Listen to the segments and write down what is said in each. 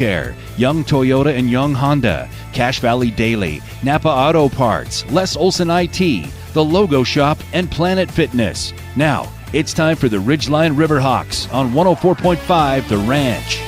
Care, Young Toyota and Young Honda, Cache Valley Daily, Napa Auto Parts, Les Olson IT, The Logo Shop, and Planet Fitness. Now, it's time for the Ridgeline Riverhawks on 104.5 The Ranch.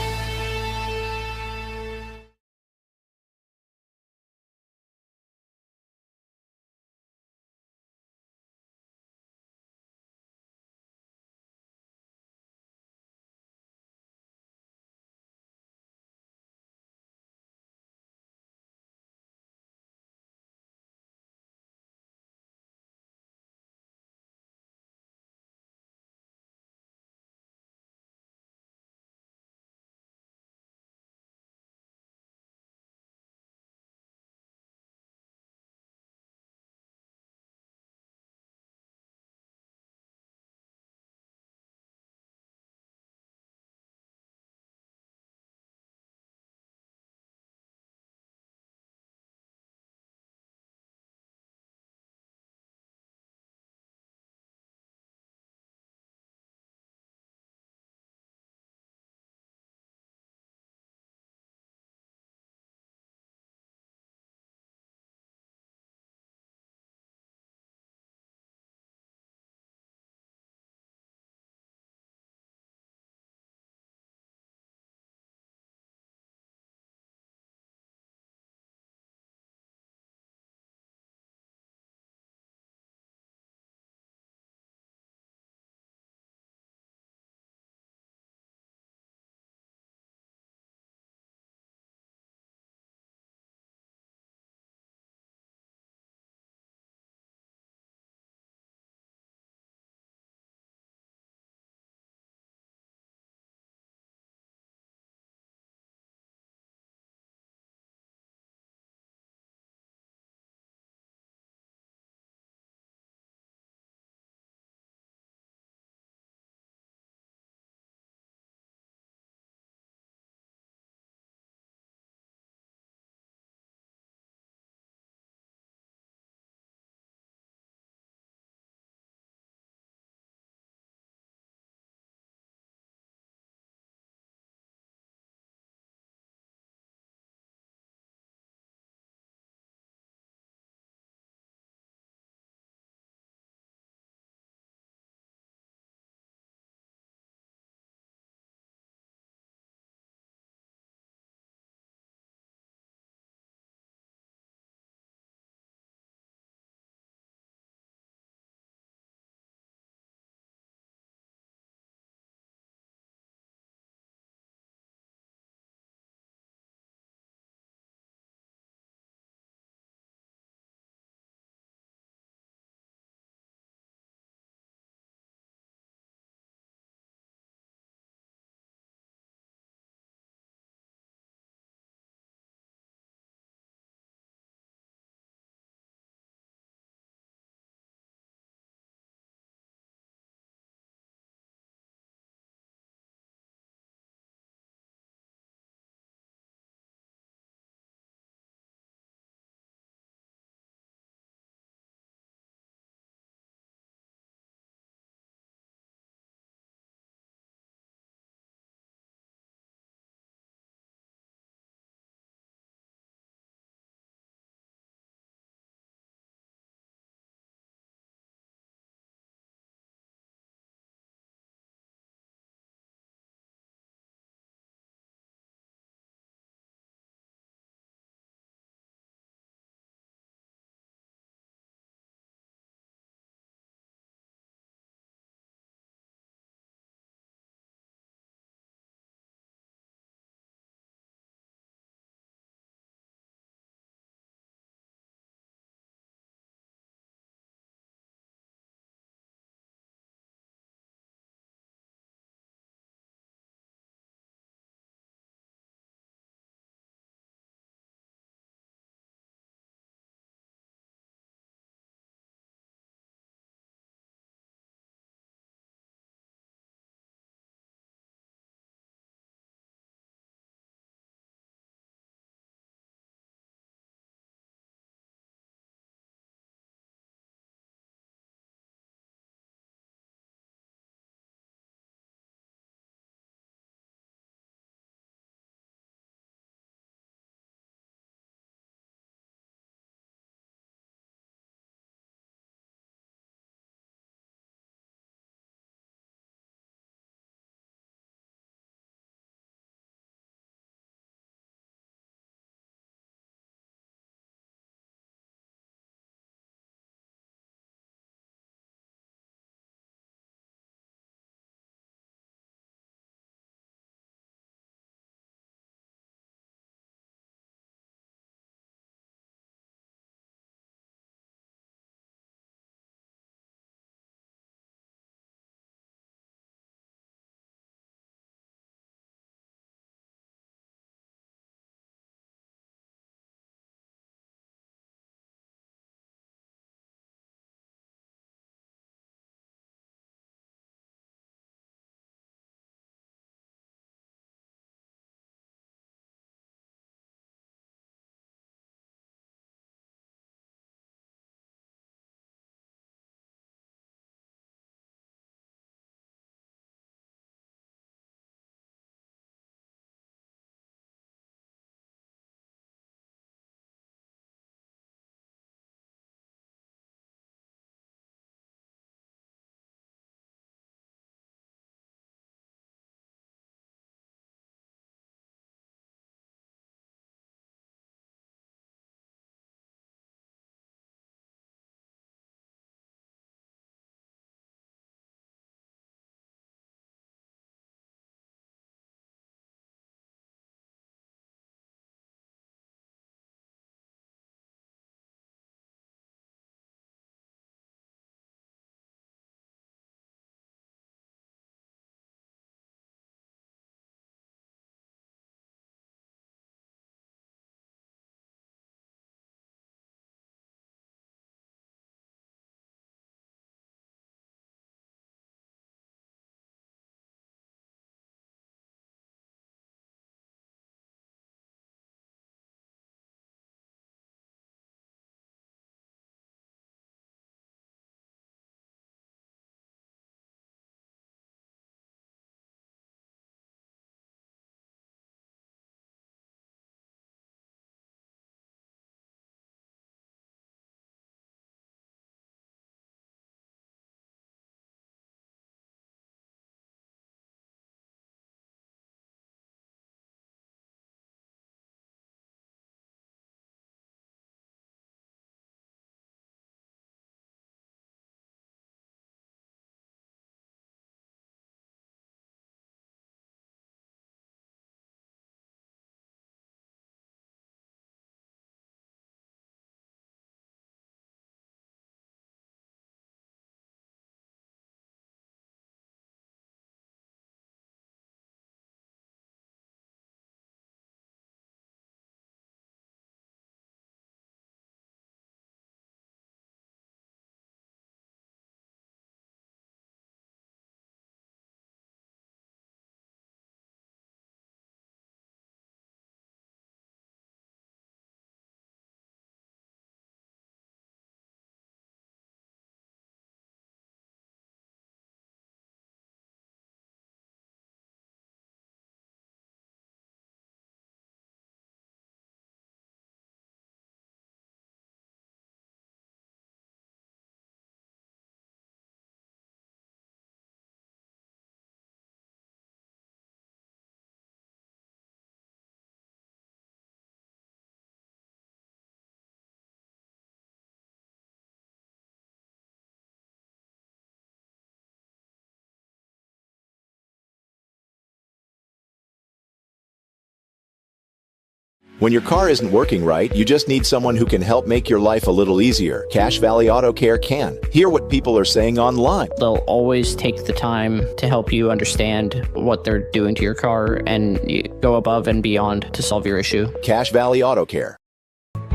When your car isn't working right, you just need someone who can help make your life a little easier. Cache Valley Auto Care can. Hear what people are saying online. They'll always take the time to help you understand what they're doing to your car and go above and beyond to solve your issue. Cache Valley Auto Care.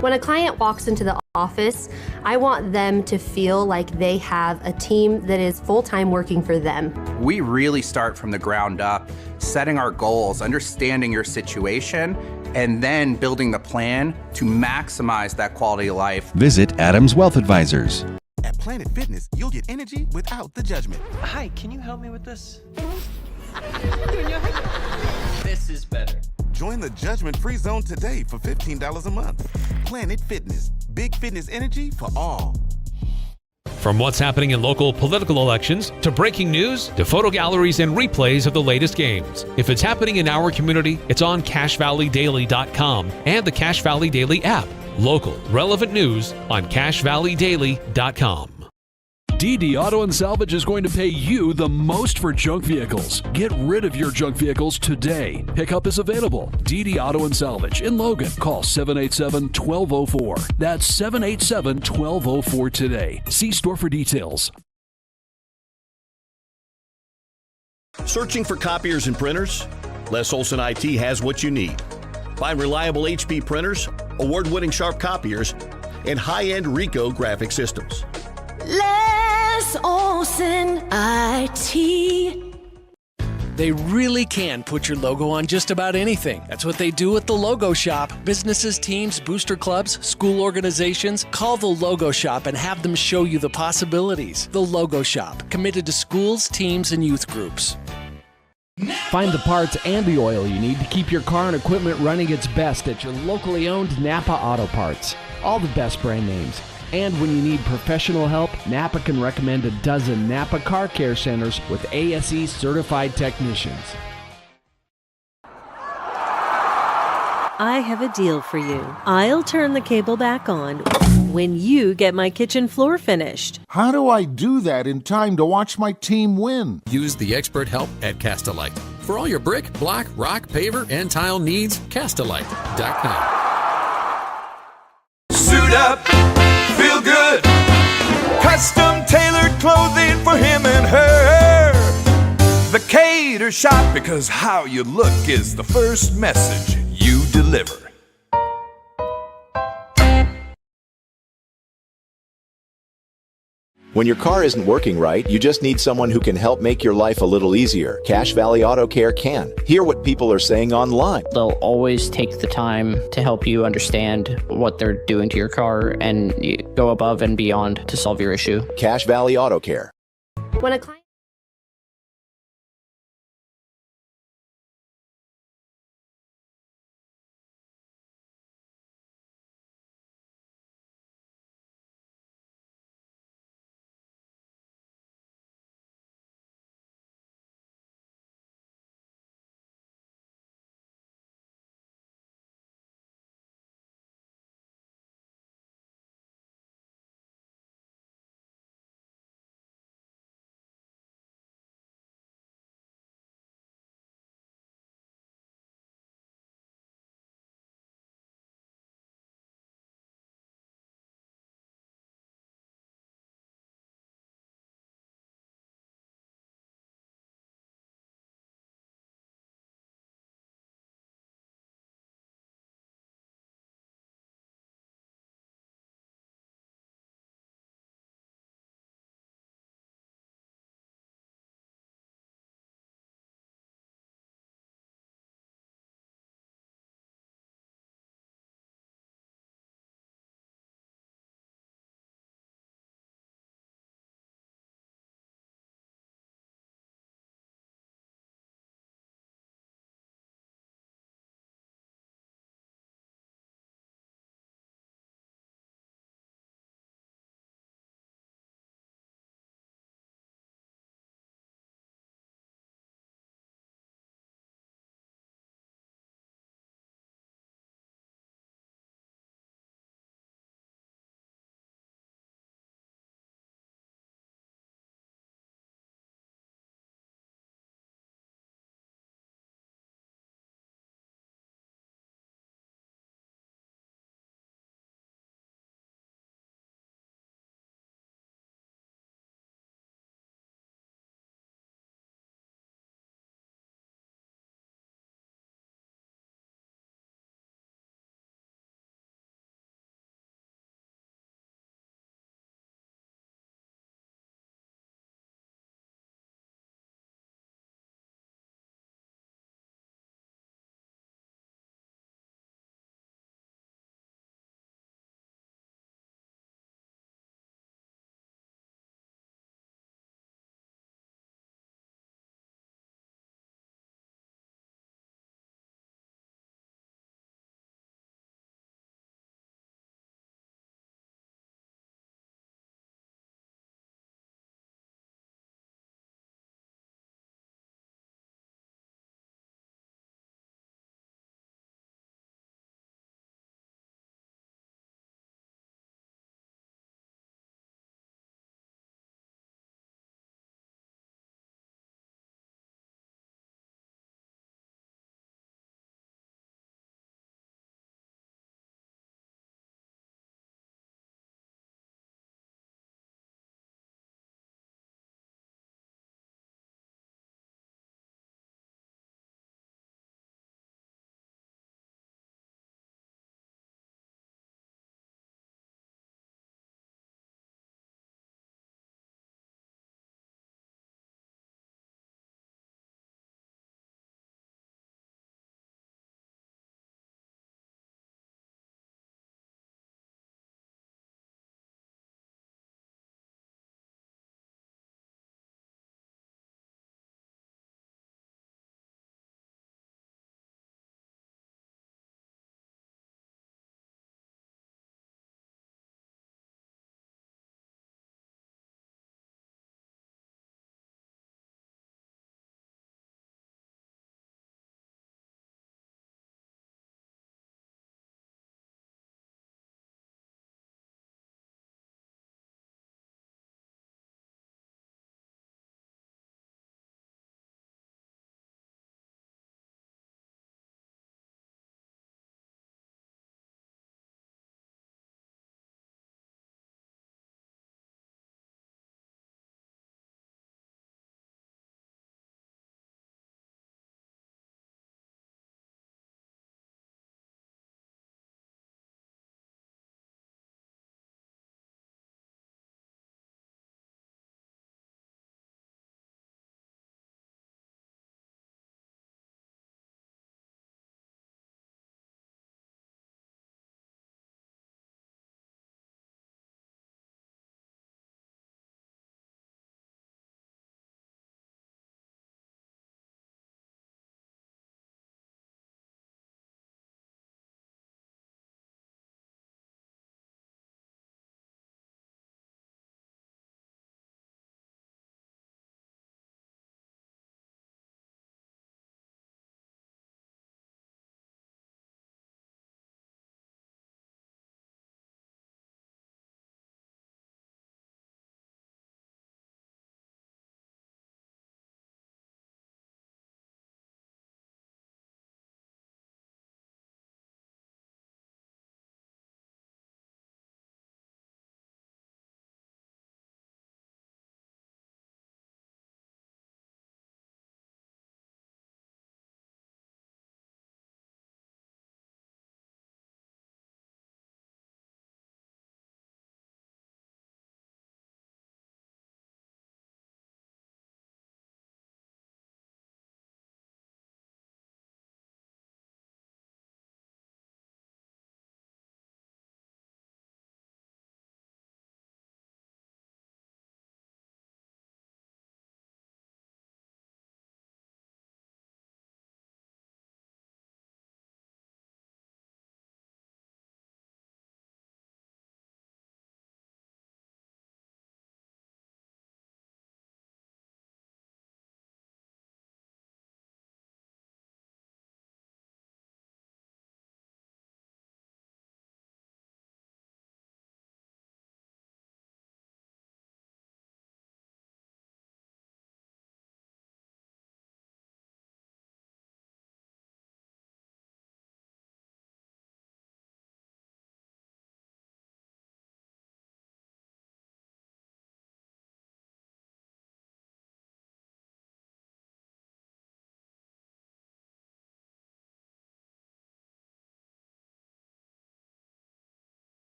When a client walks into the office, I want them to feel like they have a team that is full-time working for them. We really start from the ground up, setting our goals, understanding your situation, and then building the plan to maximize that quality of life. Visit Adams Wealth Advisors. At Planet Fitness, you'll get energy without the judgment. Hi, can you help me with this? This is better. Join the judgment-free zone today for $15 a month. Planet Fitness, big fitness energy for all. From what's happening in local political elections, to breaking news, to photo galleries and replays of the latest games. If it's happening in our community, it's on CacheValleyDaily.com and the Cache Valley Daily app. Local, relevant news on CacheValleyDaily.com. DD Auto and Salvage is going to pay you the most for junk vehicles. Get rid of your junk vehicles today. Pickup is available. DD Auto and Salvage in Logan. Call 787-1204. That's 787-1204 today. See store for details. Searching for copiers and printers? Les Olson IT has what you need. Find reliable HP printers, award-winning sharp copiers, and high-end Ricoh graphic systems. Les Olson IT. They really can put your logo on just about anything. That's what they do at the Logo Shop. Businesses, teams, booster clubs, school organizations. Call the Logo Shop and have them show you the possibilities. The Logo Shop, committed to schools, teams, and youth groups. Find the parts and the oil you need to keep your car and equipment running its best at your locally owned Napa Auto Parts. All the best brand names. And when you need professional help, Napa can recommend a dozen Napa Car Care Centers with ASE certified technicians. I have a deal for you. I'll turn the cable back on when you get my kitchen floor finished. How do I do that in time to watch my team win? Use the expert help at Castalite. For all your brick, block, rock, paver, and tile needs, Castalite.com. Suit up, feel good. Custom tailored clothing for him and her. The Cater Shop, because how you look is the first message you deliver. When your car isn't working right, you just need someone who can help make your life a little easier. Cache Valley Auto Care can. Hear what people are saying online. They'll always take the time to help you understand what they're doing to your car and go above and beyond to solve your issue. Cache Valley Auto Care. When a client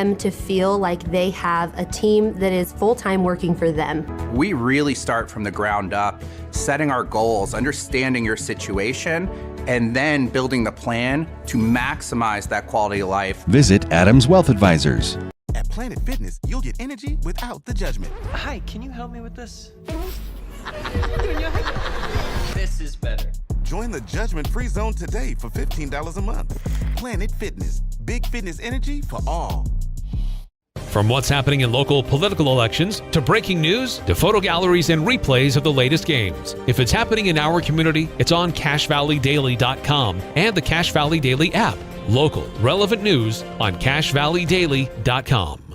them to feel like they have a team that is full-time working for them. We really start from the ground up, setting our goals, understanding your situation, and then building the plan to maximize that quality of life. Visit Adams Wealth Advisors. At Planet Fitness, you'll get energy without the judgment. Hi, can you help me with this? This is better. Join the judgment-free zone today for $15 a month. Planet Fitness, big fitness energy for all. From what's happening in local political elections, to breaking news, to photo galleries and replays of the latest games. If it's happening in our community, it's on CashValleyDaily.com and the Cache Valley Daily app. Local, relevant news on CashValleyDaily.com.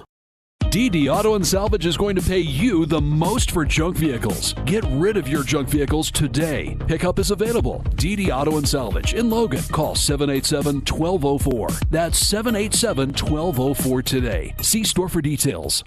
DD Auto and Salvage is going to pay you the most for junk vehicles. Get rid of your junk vehicles today. Pickup is available. DD Auto and Salvage in Logan. Call 787-1204. That's 787-1204 today. See store for details.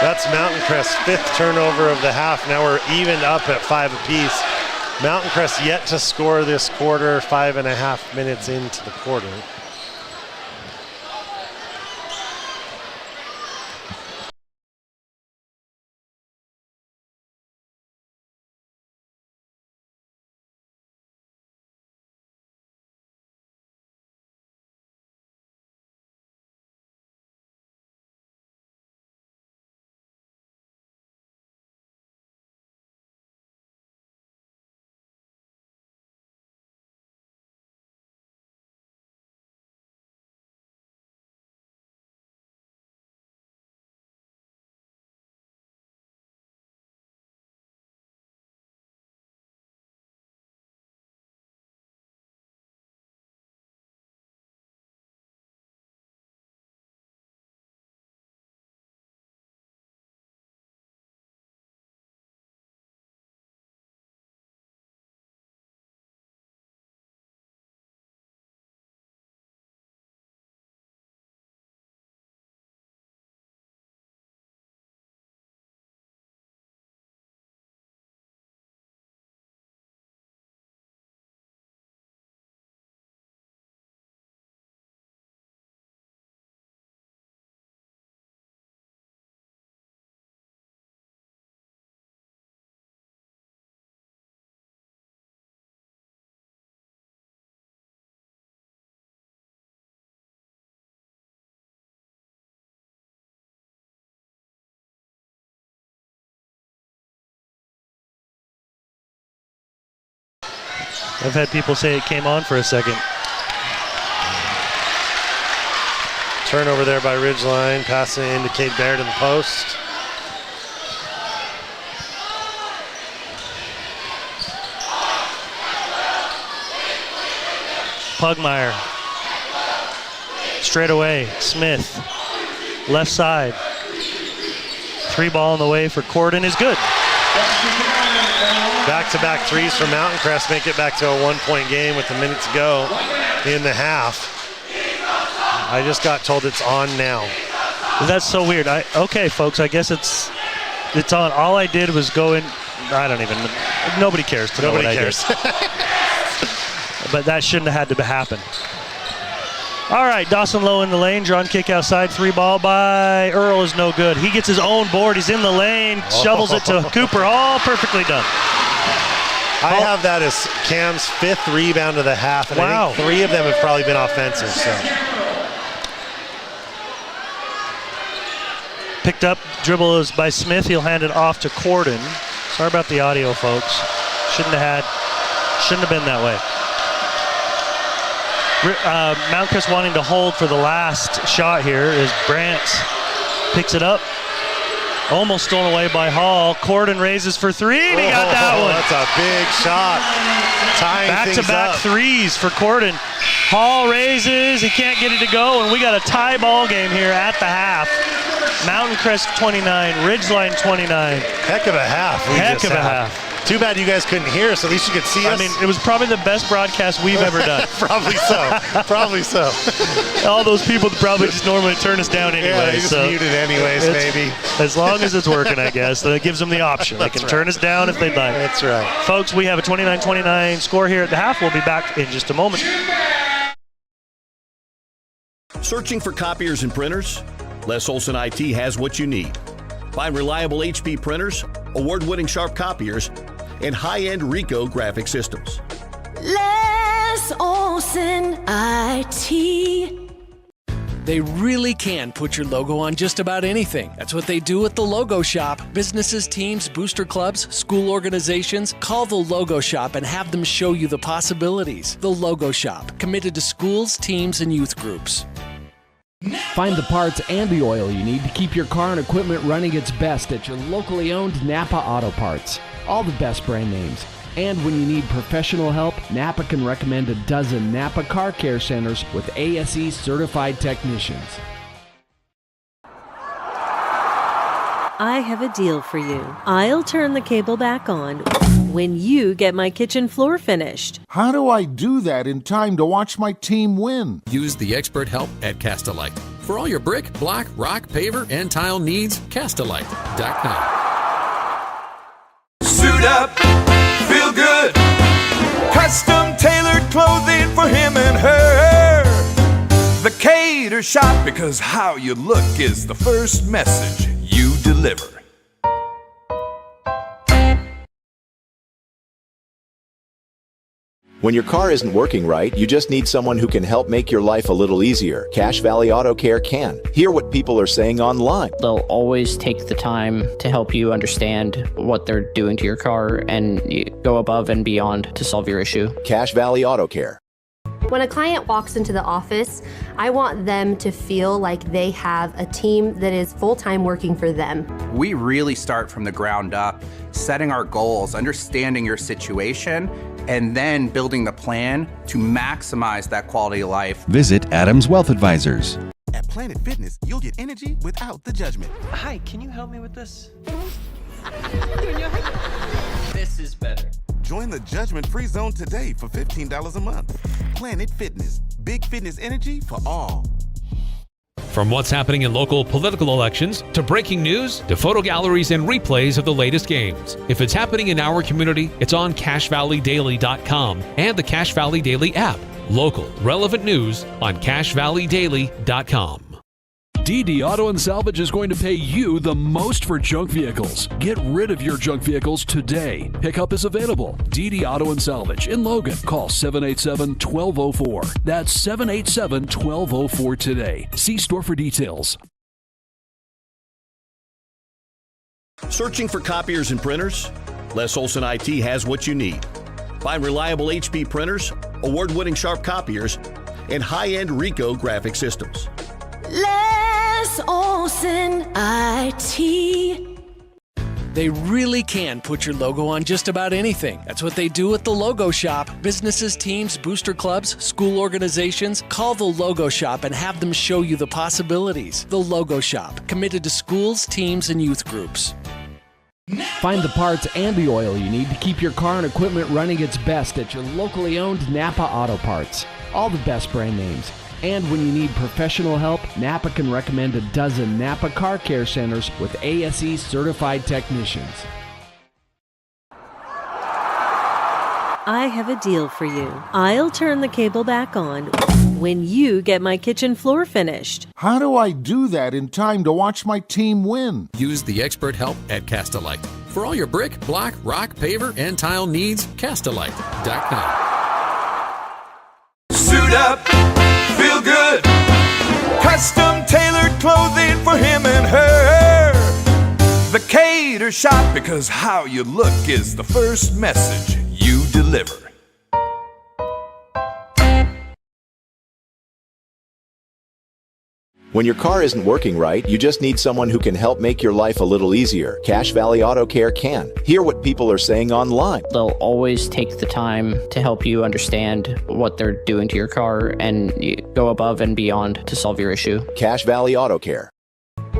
That's Mountain Crest's 5th turnover of the half. Now we're evened up at 5 apiece. Mountain Crest yet to score this quarter, 5.5 minutes into the quarter. I've had people say it came on for a second. Turnover there by Ridgeline, passing it into Cade Baird in the post. Pugmire. Straight away, Smith. Left side. 3 ball on the way for Corden is good. Back-to-back threes for Mountain Crest make it back to a 1-point game with a minute to go in the half. I just got told it's on now. That's so weird. Okay, folks, I guess it's on. All I did was go in. I don't even. Nobody cares to know what I did. But that shouldn't have had to happen. All right, Dawson Lowe in the lane. Drawn kick outside. 3 ball by Earl is no good. He gets his own board. He's in the lane. Shovels it to Cooper. All perfectly done. I have that as Cam's 5th rebound of the half, and I think 3 of them have probably been offensive. So. Picked up, dribble is by Smith. He'll hand it off to Corden. Sorry about the audio, folks. Shouldn't have been that way. Mount Crest wanting to hold for the last shot here as Brandt picks it up. Almost stolen away by Hall. Corden raises for 3, and he got that one. That's a big shot. Tying back-to-back threes for Corden. Hall raises, he can't get it to go, and we got a tie ball game here at the half. Mountain Crest 29, Ridgeline 29. Heck of a half. Heck of a half. Too bad you guys couldn't hear us. At least you could see us. I mean, it was probably the best broadcast we've ever done. Probably so. Probably so. All those people that probably just normally turn us down anyway. Yeah, they just muted anyways, maybe. As long as it's working, I guess. That gives them the option. They can turn us down if they'd like. That's right. Folks, we have a 29-29 score here at the half. We'll be back in just a moment. Searching for copiers and printers? Les Olson IT has what you need. Find reliable HP printers, award-winning Sharp copiers, and high-end Ricoh graphic systems. Les Olson IT. They really can put your logo on just about anything. That's what they do at the Logo Shop. Businesses, teams, booster clubs, school organizations. Call the Logo Shop and have them show you the possibilities. The Logo Shop, committed to schools, teams, and youth groups. Find the parts and the oil you need to keep your car and equipment running its best at your locally owned Napa Auto Parts. All the best brand names. And when you need professional help, Napa can recommend a dozen Napa Car Care Centers with ASE certified technicians. I have a deal for you. I'll turn the cable back on when you get my kitchen floor finished. How do I do that in time to watch my team win? Use the expert help at Castalite. For all your brick, block, rock, paver, and tile needs, Castalite.com. Suit up, feel good. Custom tailored clothing for him and her. The Cater Shop, because how you look is the first message you deliver. When your car isn't working right, you just need someone who can help make your life a little easier. Cache Valley Auto Care can. Hear what people are saying online. They'll always take the time to help you understand what they're doing to your car and go above and beyond to solve your issue. Cache Valley Auto Care. When a client walks into the office, I want them to feel like they have a team that is full-time working for them. We really start from the ground up, setting our goals, understanding your situation, and then building the plan to maximize that quality of life. Visit Adams Wealth Advisors. At Planet Fitness, you'll get energy without the judgment. Hi, can you help me with this? This is better. Join the judgment-free zone today for $15 a month. Planet Fitness, big fitness energy for all. From what's happening in local political elections, to breaking news, to photo galleries and replays of the latest games. If it's happening in our community, it's on CacheValleyDaily.com and the Cache Valley Daily app. Local, relevant news on CacheValleyDaily.com. DD Auto and Salvage is going to pay you the most for junk vehicles. Get rid of your junk vehicles today. Pickup is available. DD Auto and Salvage in Logan. Call 787-1204. That's 787-1204 today. See store for details. Searching for copiers and printers? Les Olson IT has what you need. Find reliable HP printers, award-winning sharp copiers, and high-end Ricoh graphic systems. Les Olson IT. They really can put your logo on just about anything. That's what they do at the Logo Shop. Businesses, teams, booster clubs, school organizations. Call the Logo Shop and have them show you the possibilities. The Logo Shop, committed to schools, teams, and youth groups. Find the parts and the oil you need to keep your car and equipment running its best at your locally owned Napa Auto Parts. All the best brand names. And when you need professional help, Napa can recommend a dozen Napa Car Care Centers with ASE certified technicians. I have a deal for you. I'll turn the cable back on when you get my kitchen floor finished. How do I do that in time to watch my team win? Use the expert help at Castalite. For all your brick, block, rock, paver, and tile needs, Castalite.com. Suit up, feel good. Custom tailored clothing for him and her. The Cater Shop, because how you look is the first message you deliver. When your car isn't working right, you just need someone who can help make your life a little easier. Cache Valley Auto Care can. Hear what people are saying online. They'll always take the time to help you understand what they're doing to your car and go above and beyond to solve your issue. Cache Valley Auto Care.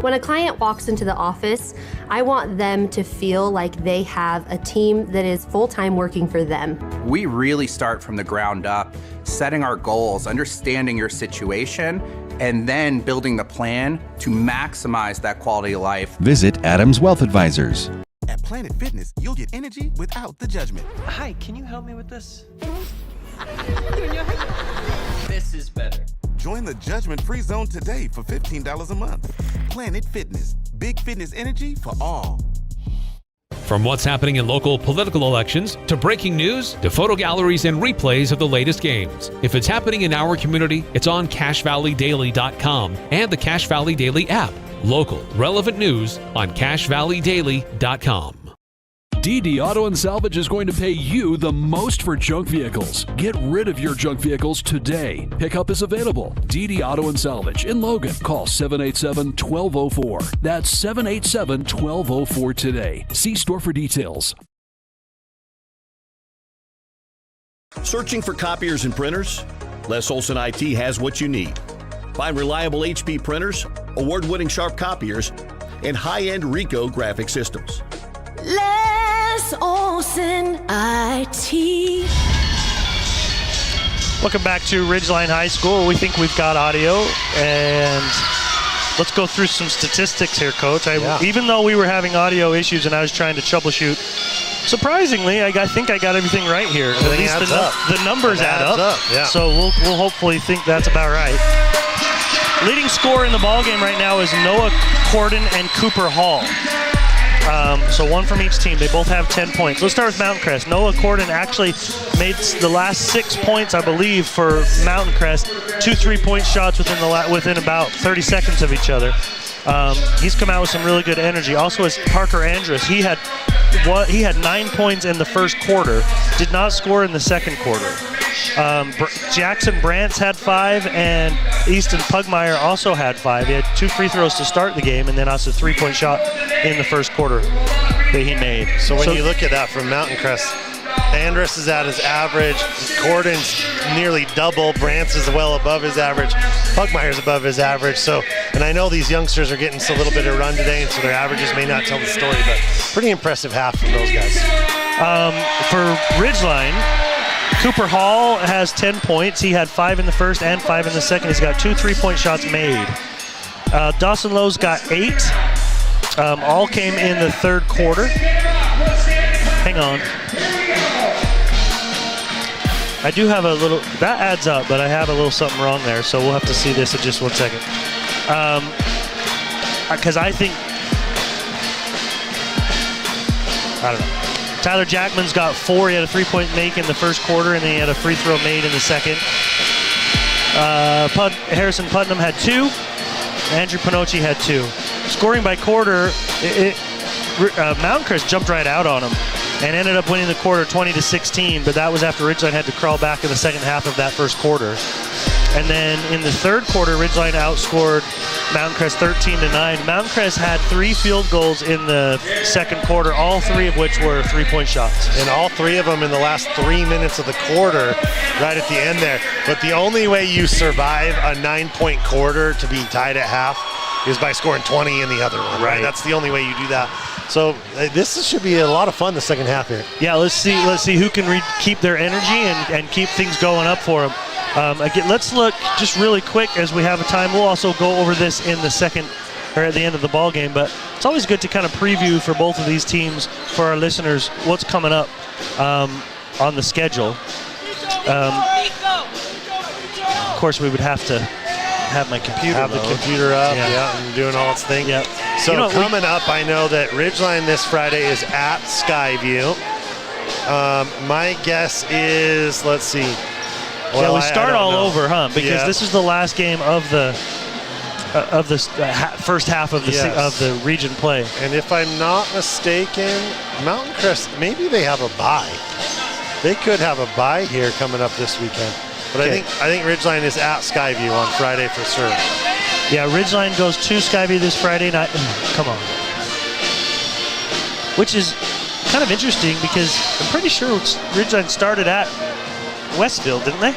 When a client walks into the office, I want them to feel like they have a team that is full-time working for them. We really start from the ground up, setting our goals, understanding your situation, and then building the plan to maximize that quality of life. Visit Adams Wealth Advisors. At Planet Fitness, you'll get energy without the judgment. Hi, can you help me with this? This is better. Join the judgment-free zone today for $15 a month. Planet Fitness, big fitness energy for all. From what's happening in local political elections, to breaking news, to photo galleries and replays of the latest games. If it's happening in our community, it's on CacheValleyDaily.com and the Cache Valley Daily app. Local, relevant news on CacheValleyDaily.com. DD Auto and Salvage is going to pay you the most for junk vehicles. Get rid of your junk vehicles today. Pickup is available. DD Auto and Salvage in Logan. Call 787-1204. That's 787-1204 today. See store for details. Searching for copiers and printers? Les Olson IT has what you need. Find reliable HP printers, award-winning sharp copiers, and high-end Ricoh graphic systems. Les Les Olson IT. Welcome back to Ridgeline High School. We think we've got audio, and let's go through some statistics here, Coach. Even though we were having audio issues and I was trying to troubleshoot, surprisingly, I think I got everything right here. At least the numbers add up. Yeah. So we'll hopefully think that's about right. Leading scorer in the ballgame right now is Noah Corden and Cooper Hall. So one from each team. They both have 10 points. Let's start with Mountain Crest. Noah Corden actually made the last 6 points, I believe, for Mountain Crest. 2 3-point shots within about 30 seconds of each other. He's come out with some really good energy. Also, is Parker Andrus. He had 9 points in the first quarter. Did not score in the second quarter. Jackson Brantz had 5, and Easton Pugmire also had 5. He had 2 free throws to start the game, and then also a 3-point shot in the first quarter that he made. So when you look at that from Mountain Crest, Andrus is at his average, Corden's nearly double, Brantz is well above his average, Pugmire's above his average. So, and I know these youngsters are getting a little bit of run today, and so their averages may not tell the story, but pretty impressive half from those guys. For Ridgeline, Cooper Hall has 10 points. He had 5 in the first and 5 in the second. He's got 2 3-point shots made. Dawson Lowe's got 8. All came in the third quarter. Hang on. I do have a little, that adds up, but I have a little something wrong there, so we'll have to see this in just 1 second. Because I think, I don't know. Tyler Jackman's got 4. He had a 3-point make in the first quarter, and then he had a free throw made in the second. Harrison Putnam had 2. Andrew Pinocchi had 2. Scoring by quarter, Mountain Crest jumped right out on him and ended up winning the quarter 20-16, but that was after Ridgeline had to crawl back in the second half of that first quarter. And then in the third quarter, Ridgeline outscored Mountain Crest 13-9. Mountain Crest had 3 field goals in the second quarter, all 3 of which were 3-point shots. And all 3 of them in the last 3 minutes of the quarter, right at the end there. But the only way you survive a 9-point quarter to be tied at half is by scoring 20 in the other one, right? That's the only way you do that. So this should be a lot of fun the second half here. Yeah, let's see who can keep their energy and keep things going up for them. Again, let's look just really quick as we have a time. We'll also go over this in the second or at the end of the ball game, but it's always good to kind of preview for both of these teams for our listeners what's coming up on the schedule. Of course, we would have to have my computer have the computer up, and doing all its thing. Yeah. So coming up, I know that Ridgeline this Friday is at Skyview. My guess is, let's see. Well, we start all over, huh? Because this is the last game of the first half of the region play. And if I'm not mistaken, Mountain Crest, maybe they have a bye. They could have a bye here coming up this weekend. But I think Ridgeline is at Skyview on Friday for sure. Yeah, Ridgeline goes to Skyview this Friday night. Come on. Which is kind of interesting because I'm pretty sure Ridgeline started at Westfield, didn't they?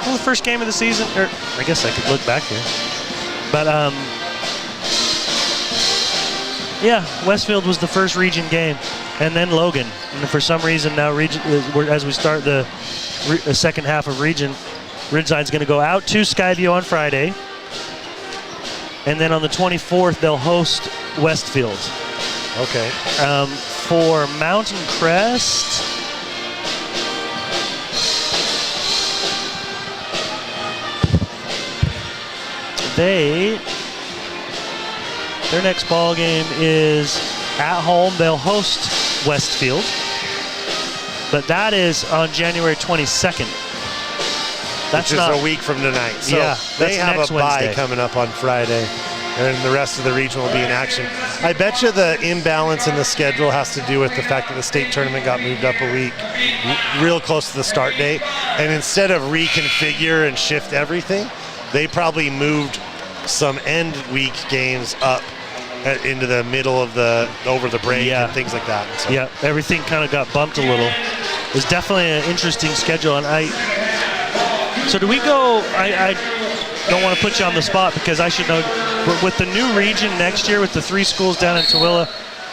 Well, the first game of the season, or I guess I could look back here. But yeah, Westfield was the first region game, and then Logan. And for some reason now, region as we start the second half of region, Ridgeline's going to go out to Skyview on Friday, and then on the 24th they'll host Westfield. Okay. For Mountain Crest. Their next ball game is at home. They'll host Westfield, but that is on January 22nd. Which is a week from tonight. So they have a bye coming up on Friday, and the rest of the region will be in action. I bet you the imbalance in the schedule has to do with the fact that the state tournament got moved up a week, real close to the start date, and instead of reconfigure and shift everything, they probably moved some end week games up into the middle of over the break and things like that. So. Yeah, everything kind of got bumped a little. It's definitely an interesting schedule, and so do we go? I don't want to put you on the spot because I should know. With the new region next year, with the 3 schools down in Tooele,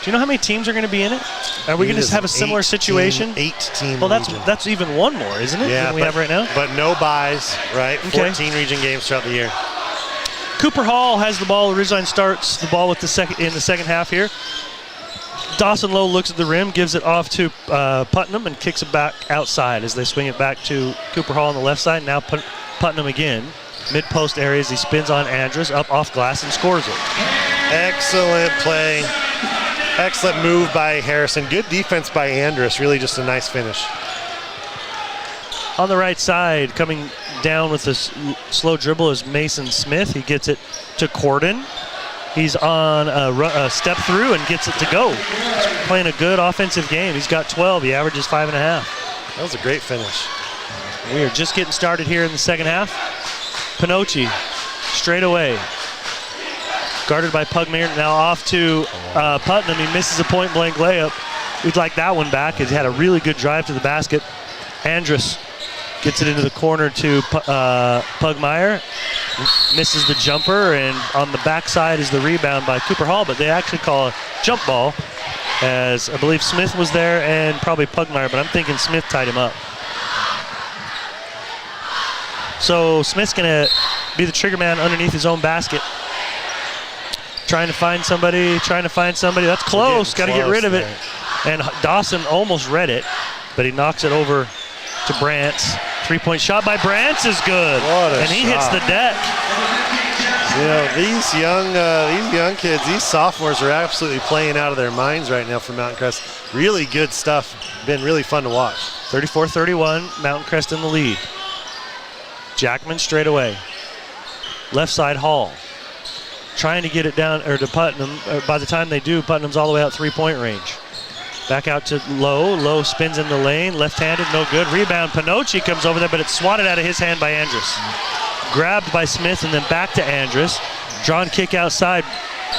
Do you know how many teams are going to be in it? Are we going to have a similar situation? 8-team Well, region. that's even one more, isn't it, than we have right now? But no buys, right? Okay. 14 region games throughout the year. Cooper Hall has the ball. Ridgeline starts the ball with in the second half here. Dawson Lowe looks at the rim, gives it off to Putnam, and kicks it back outside as they swing it back to Cooper Hall on the left side. Now Putnam again. Mid-post areas, he spins on Andrus, up off glass, and scores it. Excellent play. Excellent move by Harrison. Good defense by Andrus. Really just a nice finish. On the right side, coming down with this slow dribble is Mason Smith. He gets it to Corden. He's on a step through and gets it to go. He's playing a good offensive game. He's got 12. He averages 5.5. That was a great finish. We are just getting started here in the second half. Pinocchi straight away. Guarded by Pugmire. Now off to Putnam. He misses a point-blank layup. We'd like that one back. He had a really good drive to the basket. Andrus gets it into the corner to Pugmire. Misses the jumper, and on the backside is the rebound by Cooper Hall, but they actually call a jump ball, as I believe Smith was there and probably Pugmire, but I'm thinking Smith tied him up. So Smith's going to be the trigger man underneath his own basket. Trying to find somebody. That's close. Got to get rid of it. And Dawson almost read it, but he knocks it over to Brantz. Three-point shot by Brantz is good. And he hits the deck. You know, these young kids, these sophomores are absolutely playing out of their minds right now for Mountain Crest. Really good stuff. Been really fun to watch. 34-31, Mountain Crest in the lead. Jackman straight away. Left side, Hall. Trying to get it down to Putnam. By the time they do, Putnam's all the way out three-point range. Back out to Lowe. Lowe spins in the lane. Left-handed, no good. Rebound, Pinocchi comes over there, but it's swatted out of his hand by Andrus. Grabbed by Smith and then back to Andrus. Drawn kick outside.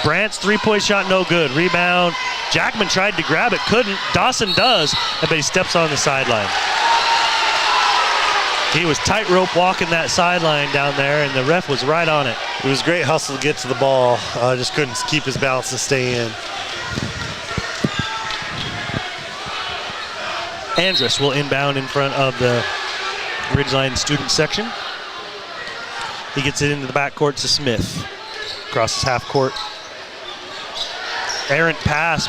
Brant's three-point shot, no good. Rebound. Jackman tried to grab it, couldn't. Dawson does, but he steps on the sideline. He was tightrope walking that sideline down there, and the ref was right on it. It was great hustle to get to the ball. Just couldn't keep his balance and stay in. Andrus will inbound in front of the Ridgeline student section. He gets it into the backcourt to Smith. Crosses half court. Errant pass.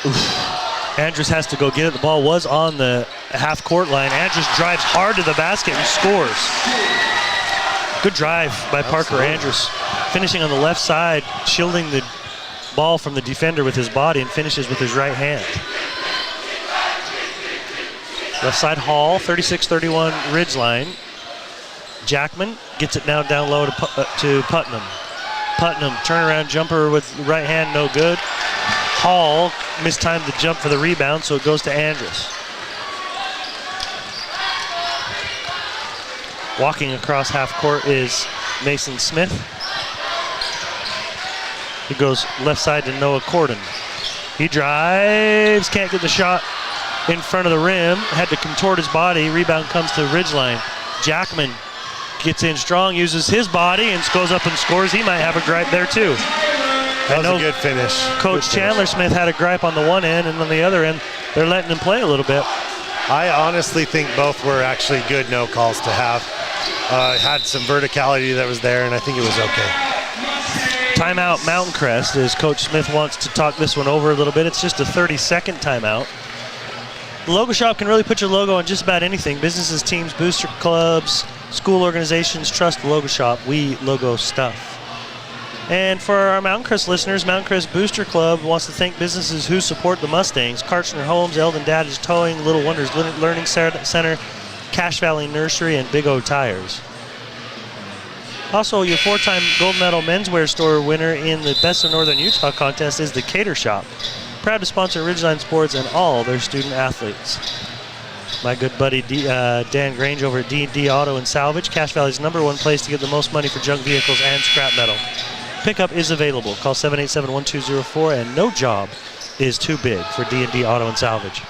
Oof. Andrus has to go get it. The ball was on the half court line. Andrus drives hard to the basket and scores. Good drive by Parker Andrus. Finishing on the left side, shielding the ball from the defender with his body, and finishes with his right hand. Left side, Hall, 36-31 Ridgeline. Jackman gets it now down low to Putnam. Putnam, turnaround jumper with right hand, no good. Hall mistimed the jump for the rebound, so it goes to Andrus. Walking across half court is Mason Smith. He goes left side to Noah Corden. He drives, can't get the shot in front of the rim, had to contort his body. Rebound comes to Ridgeline. Jackman gets in strong, uses his body, and goes up and scores. He might have a gripe there too. That was a good finish. Coach Chandler Smith had a gripe on the one end, and on the other end, they're letting him play a little bit. I honestly think both were actually good no calls to have. Had some verticality that was there, and I think it was okay. Timeout Mountain Crest, as Coach Smith wants to talk this one over a little bit. It's just a 30-second timeout. The Logo Shop can really put your logo on just about anything. Businesses, teams, booster clubs, school organizations, trust the Logo Shop. We logo stuff. And for our Mountain Crest listeners, Mountain Crest Booster Club wants to thank businesses who support the Mustangs. Karchner Homes, Eldon Dad's Towing, Little Wonders Learning Center, Cache Valley Nursery, and Big O Tires. Also, your 4-time gold medal menswear store winner in the Best of Northern Utah contest is the Cater Shop. Proud to sponsor Ridgeline Sports and all their student athletes. My good buddy Dan Grange over at D&D Auto and Salvage, Cache Valley's #1 place to get the most money for junk vehicles and scrap metal. Pickup is available. Call 787-1204, and no job is too big for D&D Auto and Salvage.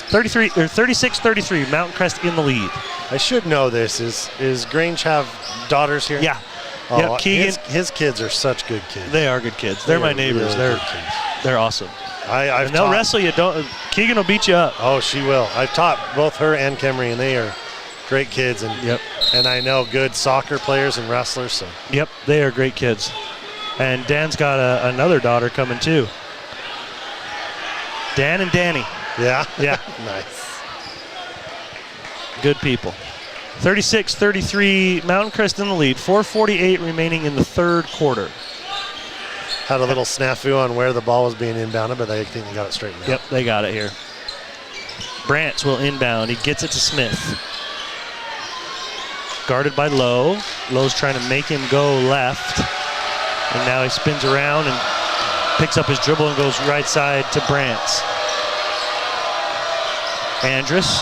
36-33, Mountain Crest in the lead. I should know this. Is Grange have daughters here? Yeah. Oh, yep, Keegan. His kids are such good kids. They are good kids. They're my neighbors. Really They're good kids. They're awesome. And they'll wrestle you. Keegan will beat you up. Oh, she will. I've taught both her and Kemry, and they are great kids. And and I know good soccer players and wrestlers. So. Yep, they are great kids. And Dan's got another daughter coming too. Dan and Danny. Yeah? Yeah. Nice. Good people. 36-33, Mountain Crest in the lead. 4:48 remaining in the third quarter. Had a little snafu on where the ball was being inbounded, but I think they got it straightened out. Yep, they got it here. Brantz will inbound. He gets it to Smith. Guarded by Lowe. Lowe's trying to make him go left. And now he spins around and picks up his dribble and goes right side to Brantz. Andrus,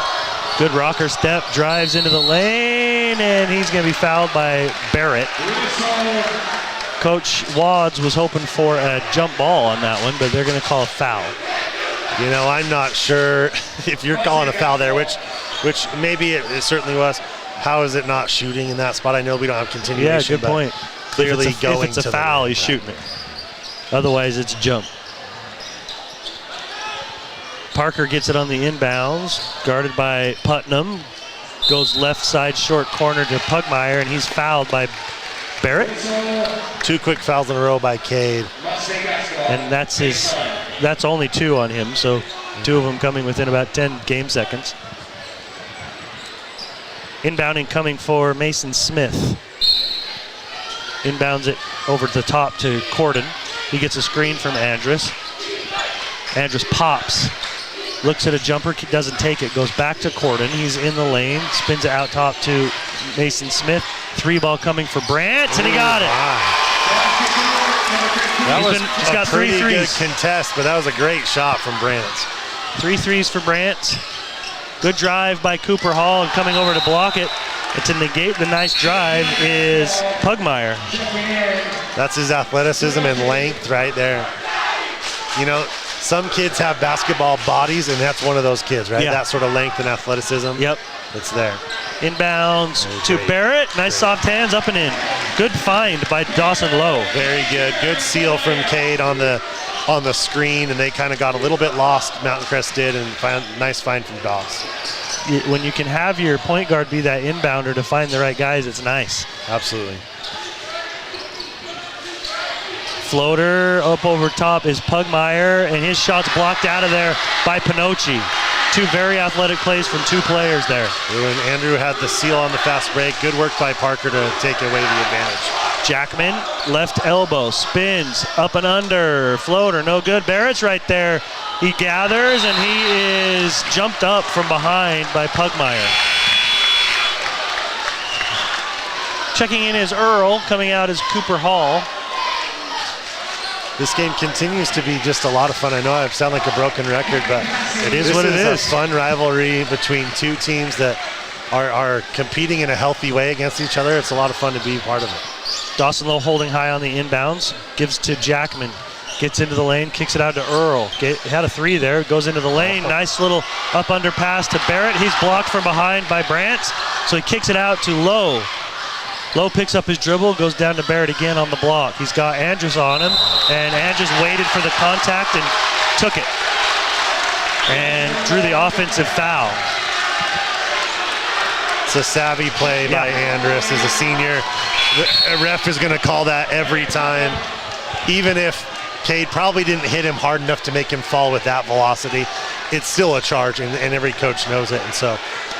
good rocker step, drives into the lane, and he's going to be fouled by Barrett. Coach Wads was hoping for a jump ball on that one, but they're going to call a foul. You know, I'm not sure if you're calling a foul there, which maybe it certainly was. How is it not shooting in that spot? I know we don't have continuation. Yeah, good point. Clearly going if it's a foul, he's shooting it. Otherwise, it's jump. Parker gets it on the inbounds, guarded by Putnam. Goes left side short corner to Pugmire, and he's fouled by Barrett. 2 quick fouls in a row by Cade. And that's only 2 on him, so 2 of them coming within about 10 game seconds. Inbounding coming for Mason Smith. Inbounds it over the top to Corden. He gets a screen from Andrus. Andrus pops. Looks at a jumper, doesn't take it, goes back to Corden. He's in the lane, spins it out top to Mason Smith. 3 ball coming for Brantz, and he got it. He's got 3 threes. Good contest, but that was a great shot from Brantz. 3 threes for Brantz. Good drive by Cooper Hall, and coming over to block it. And to negate the nice drive is Pugmire. That's his athleticism and length right there. You know, some kids have basketball bodies, and that's one of those kids, right? Yeah. That sort of length and athleticism. Yep. It's there. Inbounds to Barrett. Nice soft hands up and in. Good find by Dawson Lowe. Very good. Good seal from Cade on the screen, and they kind of got a little bit lost, Mountain Crest did, and nice find from Doss. When you can have your point guard be that inbounder to find the right guys, it's nice. Absolutely. Floater up over top is Pugmire, and his shot's blocked out of there by Pinocchi. 2 very athletic plays from 2 players there. And Andrew had the seal on the fast break. Good work by Parker to take away the advantage. Jackman, left elbow, spins, up and under, floater, no good. Barrett's right there. He gathers, and he is jumped up from behind by Pugmire. Checking in is Earl, coming out is Cooper Hall. This game continues to be just a lot of fun. I know I sound like a broken record, but it is what it is. This is a fun rivalry between 2 teams that are competing in a healthy way against each other. It's a lot of fun to be part of it. Dawson Lowe holding high on the inbounds, gives to Jackman, gets into the lane, kicks it out to Earl. Had a 3 there, goes into the lane. Nice little up under pass to Barrett. He's blocked from behind by Brantz, so he kicks it out to Lowe. Lowe picks up his dribble, goes down to Barrett again on the block. He's got Andrus on him, and Andrus waited for the contact and took it. And drew the offensive foul. It's a savvy play by Andrus as a senior. The ref is going to call that every time. Even if Cade probably didn't hit him hard enough to make him fall with that velocity, it's still a charge, and every coach knows it. And so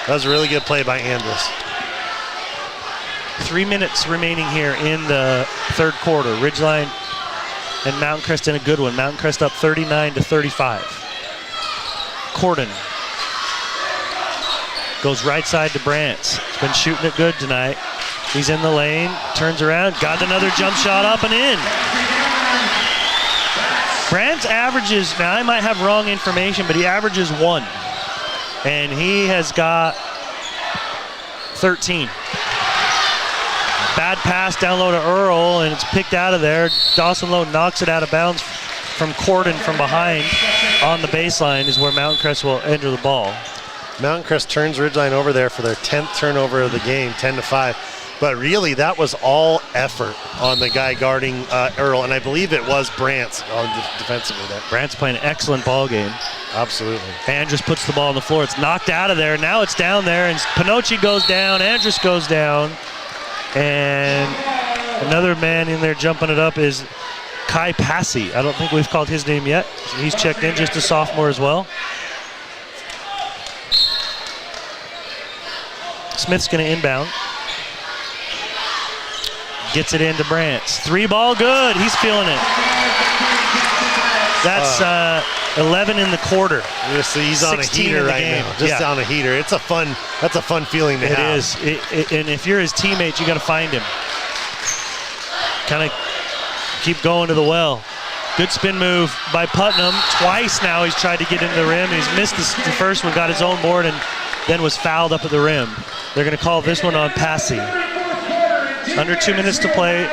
that was a really good play by Andrus. 3 minutes remaining here in the third quarter. Ridgeline and Mountain Crest in a good one. Mountain Crest up 39-35. Corden goes right side to Brantz. He's been shooting it good tonight. He's in the lane, turns around, got another jump shot up and in. Brantz averages, now I might have wrong information, but he averages 1. And he has got 13. Bad pass down low to Earl, and it's picked out of there. Dawson Lowe knocks it out of bounds from Corden from behind on the baseline is where Mountain Crest will enter the ball. Mountain Crest turns Ridgeline over there for their 10th turnover of the game, 10-5. But really, that was all effort on the guy guarding Earl, and I believe it was Brant's on defensively there. Brant's playing an excellent ball game. Absolutely. Andrus puts the ball on the floor. It's knocked out of there. Now it's down there, and Pinocci goes down. Andrus goes down. And another man in there jumping it up is Kai Passy. I don't think we've called his name yet. He's checked in, just a sophomore as well. Smith's going to inbound. Gets it into Brant's. 3-ball good. He's feeling it. That's 11 in the quarter. He's on a heater right now. Just on a heater. That's a fun feeling to have. It is. And if you're his teammate, you got to find him. Kind of keep going to the well. Good spin move by Putnam. Twice now he's tried to get into the rim. He's missed the first one, got his own board, and then was fouled up at the rim. They're going to call this one on Passy. Under 2 minutes to play,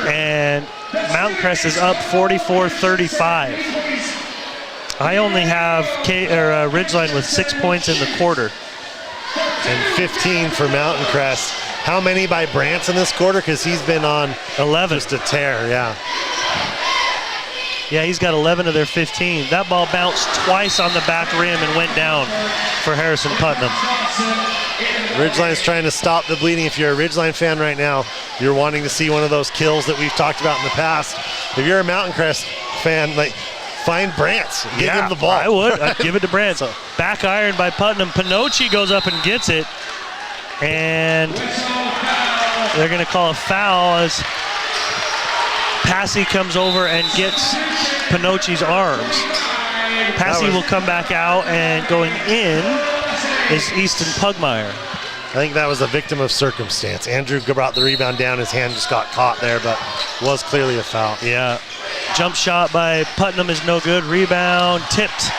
and Mountain Crest is up 44-35. I only have Ridgeline with 6 points in the quarter. And 15 for Mountain Crest. How many by Brant's in this quarter? Because he's been on 11. Just a tear, yeah. Yeah, he's got 11 of their 15. That ball bounced twice on the back rim and went down for Harrison Putnam. Ridgeline's trying to stop the bleeding. If you're a Ridgeline fan right now, you're wanting to see one of those kills that we've talked about in the past. If you're a Mountain Crest fan, find Brant's. Give him the ball. I would. I'd give it to Brant's. Back iron by Putnam. Pinocci goes up and gets it. And they're going to call a foul as Passy comes over and gets Pinocchi's arms. Passy will come back out, and going in is Easton Pugmire. I think that was a victim of circumstance. Andrew brought the rebound down. His hand just got caught there, but was clearly a foul. Yeah. Jump shot by Putnam is no good. Rebound tipped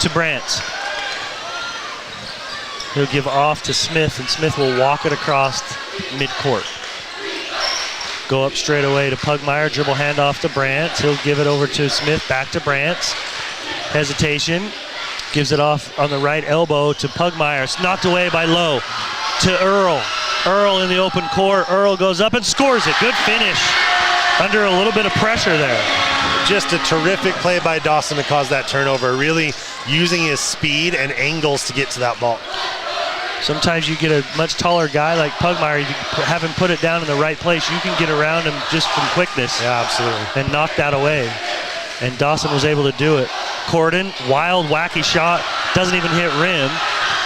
to Brant. He'll give off to Smith, and Smith will walk it across midcourt. Go up straight away to Pugmire. Dribble handoff to Brant. He'll give it over to Smith. Back to Brant. Hesitation. Gives it off on the right elbow to Pugmire. It's knocked away by Lowe to Earl. Earl in the open court. Earl goes up and scores it. Good finish under a little bit of pressure there. Just a terrific play by Dawson to cause that turnover. Really using his speed and angles to get to that ball. Sometimes you get a much taller guy like Pugmire, you have him put it down in the right place. You can get around him just from quickness. Yeah, absolutely. And knock that away. And Dawson was able to do it. Corden, wild, wacky shot, doesn't even hit rim.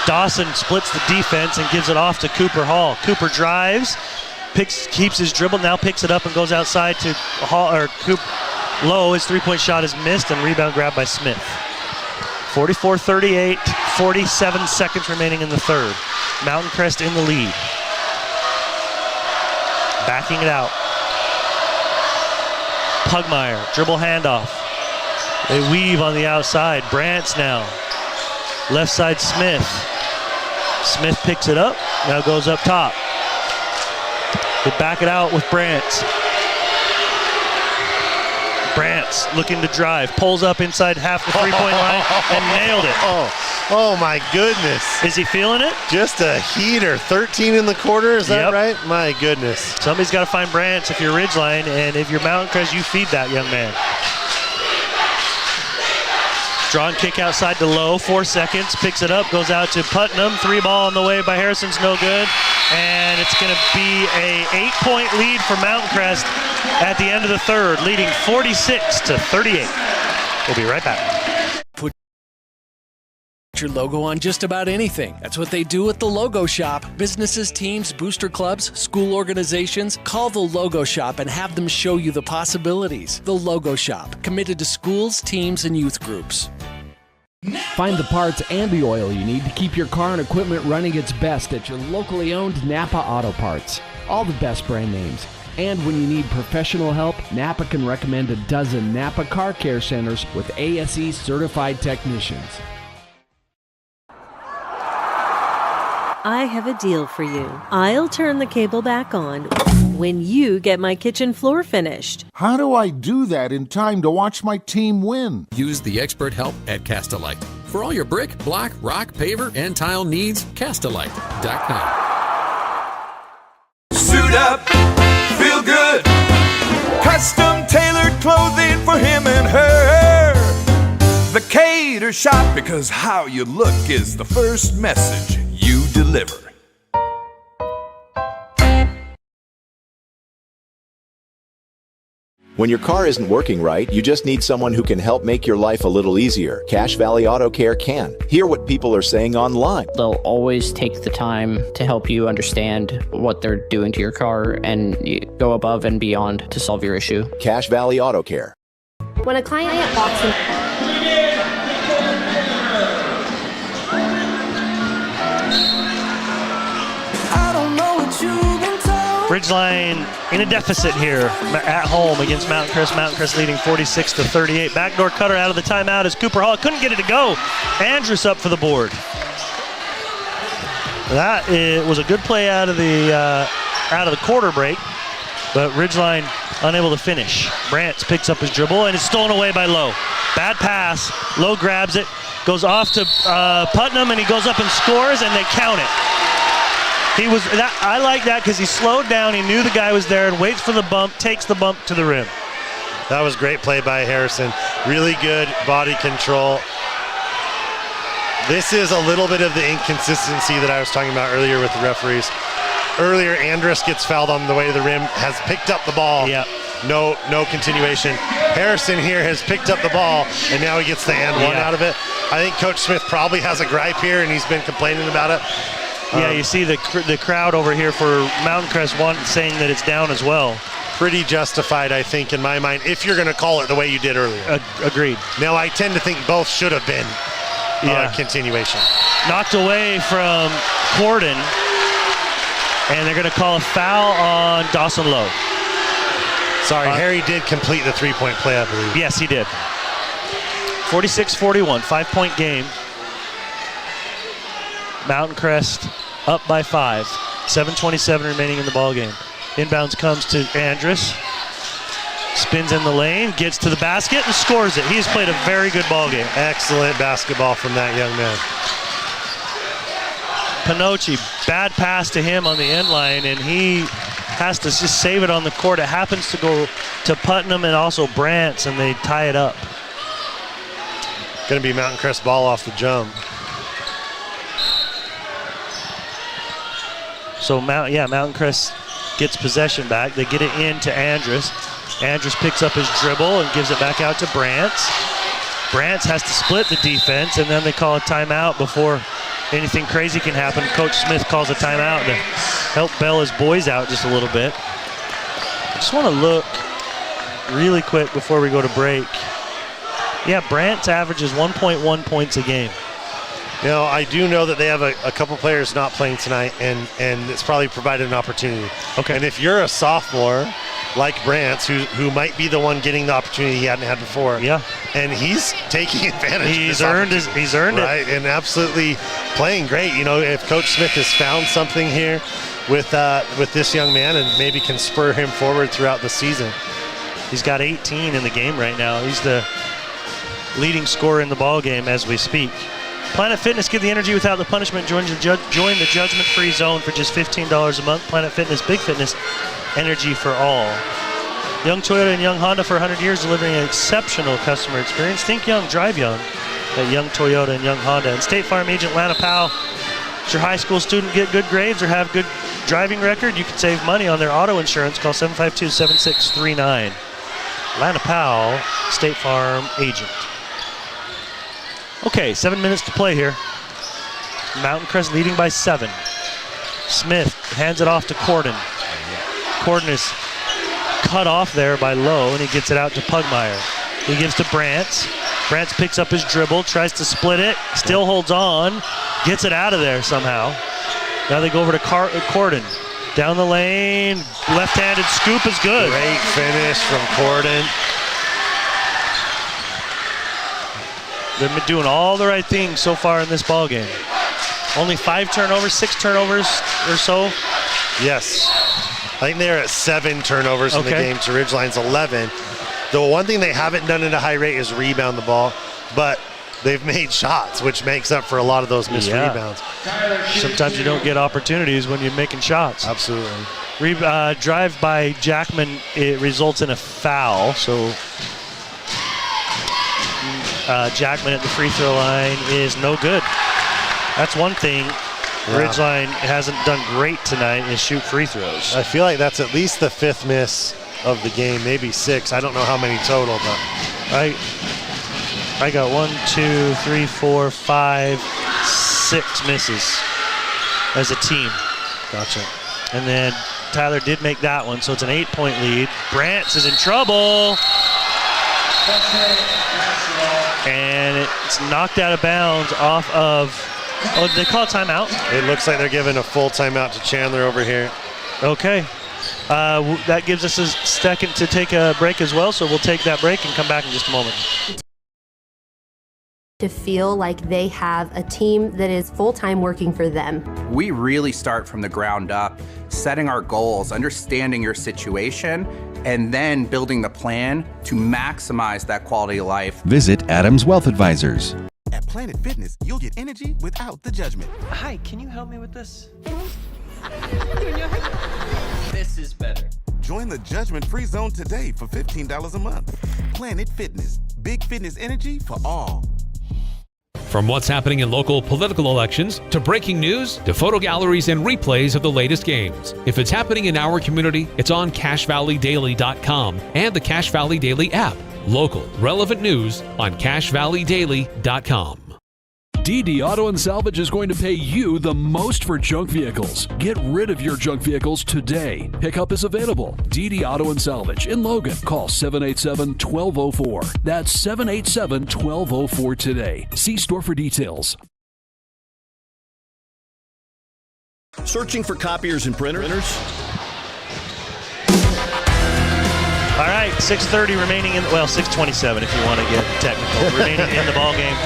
Dawson splits the defense and gives it off to Cooper Hall. Cooper drives, keeps his dribble, now picks it up and goes outside to Hall, or Lowe. His three-point shot is missed, and rebound grabbed by Smith. 44-38, 47 seconds remaining in the third. Mountain Crest in the lead. Backing it out. Pugmire, dribble handoff. They weave on the outside. Brant's now. Left side Smith. Smith picks it up, now goes up top. They back it out with Brant. Brant's looking to drive, pulls up inside half the three-point line and nailed it. Oh my goodness. Is he feeling it? Just a heater. 13 in the quarter, is that right? My goodness. Somebody's got to find Brant's if you're Ridgeline, and if you're Mountain Crest, you feed that young man. Drawn kick outside to Lowe, 4 seconds, picks it up, goes out to Putnam. 3-ball on the way by Harrison's no good. And it's going to be a 8-point lead for Mountain Crest at the end of the third, leading 46-38. We'll be right back. Put your logo on just about anything. That's what they do at the Logo Shop. Businesses, teams, booster clubs, school organizations. Call the Logo Shop and have them show you the possibilities. The Logo Shop, committed to schools, teams, and youth groups. Find the parts and the oil you need to keep your car and equipment running its best at your locally owned Napa Auto Parts. All the best brand names. And when you need professional help, Napa can recommend a dozen Napa Car Care Centers with ASE certified technicians. I have a deal for you. I'll turn the cable back on when you get my kitchen floor finished. How do I do that in time to watch my team win? Use the expert help at Castalite. For all your brick, block, rock, paver, and tile needs, Castalite.com. suit up, feel good. Custom tailored clothing for him and her. The Cater Shop, because how you look is the first message you deliver. When your car isn't working right, you just need someone who can help make your life a little easier. Cache Valley Auto Care can. Hear what people are saying online. They'll always take the time to help you understand what they're doing to your car and go above and beyond to solve your issue. Cache Valley Auto Care. When a client walks in, Ridgeline in a deficit here at home against Mountain Crest. Mountain Crest leading 46-38. Backdoor cutter out of the timeout as Cooper Hall couldn't get it to go. Andrus up for the board. That was a good play out of the quarter break, but Ridgeline unable to finish. Brantz picks up his dribble and it's stolen away by Lowe. Bad pass. Lowe grabs it, goes off to Putnam, and he goes up and scores, and they count it. I like that because he slowed down, he knew the guy was there and waits for the bump, takes the bump to the rim. That was great play by Harrison. Really good body control. This is a little bit of the inconsistency that I was talking about earlier with the referees. Earlier, Andrus gets fouled on the way to the rim, has picked up the ball. Yep. No continuation. Harrison here has picked up the ball, and now he gets the and one out of it. I think Coach Smith probably has a gripe here, and he's been complaining about it. Yeah, you see the crowd over here for Mountain Crest saying that it's down as well. Pretty justified, I think, in my mind, if you're going to call it the way you did earlier. Agreed. Now, I tend to think both should have been continuation. Knocked away from Corden, and they're going to call a foul on Dawson Lowe. Sorry, Harry did complete the three-point play, I believe. Yes, he did. 46-41, 5-point game. Mountain Crest up by 5. 7:27 remaining in the ball game. Inbounds comes to Andrus. Spins in the lane, gets to the basket, and scores it. He's played a very good ball game. Excellent basketball from that young man. Pinocci, bad pass to him on the end line, and he has to just save it on the court. It happens to go to Putnam and also Brantz, and they tie it up. Going to be Mountain Crest ball off the jump. So Mountain Crest gets possession back. They get it into Andrus. Andrus picks up his dribble and gives it back out to Brantz. Brantz has to split the defense, and then they call a timeout before anything crazy can happen. Coach Smith calls a timeout to help bail his boys out just a little bit. I just want to look really quick before we go to break. Yeah, Brantz averages 1.1 points a game. You know, I do know that they have a couple players not playing tonight, and it's probably provided an opportunity. Okay. And if you're a sophomore like Brantz, who might be the one getting the opportunity he hadn't had before, and he's taking advantage. He's earned it, right? And absolutely playing great. You know, if Coach Smith has found something here with this young man, and maybe can spur him forward throughout the season. He's got 18 in the game right now. He's the leading scorer in the ball game as we speak. Planet Fitness, get the energy without the punishment. Join the judgment-free zone for just $15 a month. Planet Fitness, big fitness, energy for all. Young Toyota and Young Honda for 100 years, delivering an exceptional customer experience. Think young, drive young at Young Toyota and Young Honda. And State Farm agent Lana Powell. Is your high school student get good grades or have good driving record? You can save money on their auto insurance. Call 752-7639. Lana Powell, State Farm agent. Okay, 7 minutes to play here. Mountain Crest leading by 7. Smith hands it off to Corden. Corden is cut off there by Lowe, and he gets it out to Pugmire. He gives to Brantz. Brantz picks up his dribble, tries to split it, still holds on, gets it out of there somehow. Now they go over to Corden. Down the lane, left-handed scoop is good. Great finish from Corden. They've been doing all the right things so far in this ball game. Only 5 turnovers, 6 turnovers or so. Yes. I think they're at 7 turnovers in the game to Ridgeline's 11. The one thing they haven't done at a high rate is rebound the ball, but they've made shots, which makes up for a lot of those missed rebounds. Sometimes you don't get opportunities when you're making shots. Absolutely. Drive by Jackman, it results in a foul. So Jackman at the free throw line is no good. That's one thing Ridgeline hasn't done great tonight is shoot free throws. I feel like that's at least the 5th miss of the game, maybe 6. I don't know how many total, but I got 1, 2, 3, 4, 5, 6 misses as a team. Gotcha. And then Tyler did make that one, so it's an 8-point lead. Brantz is in trouble. And it's knocked out of bounds off of, did they call a timeout? It looks like they're giving a full timeout to Chandler over here. Okay. That gives us a second to take a break as well, so we'll take that break and come back in just a moment. To feel like they have a team that is full-time working for them. We really start from the ground up, setting our goals, understanding your situation, and then building the plan to maximize that quality of life. Visit Adams Wealth Advisors. At Planet Fitness, you'll get energy without the judgment. Hi, can you help me with this? This is better. Join the judgment-free zone today for $15 a month. Planet Fitness, big fitness energy for all. From what's happening in local political elections, to breaking news, to photo galleries and replays of the latest games. If it's happening in our community, it's on CashValleyDaily.com and the Cache Valley Daily app. Local, relevant news on CashValleyDaily.com. DD Auto and Salvage is going to pay you the most for junk vehicles. Get rid of your junk vehicles today. Pickup is available. DD Auto and Salvage in Logan. Call 787-1204. That's 787-1204 today. See store for details. Searching for copiers and printers? All right, 6:30 remaining in, 6:27 if you want to get technical, remaining in the ball game.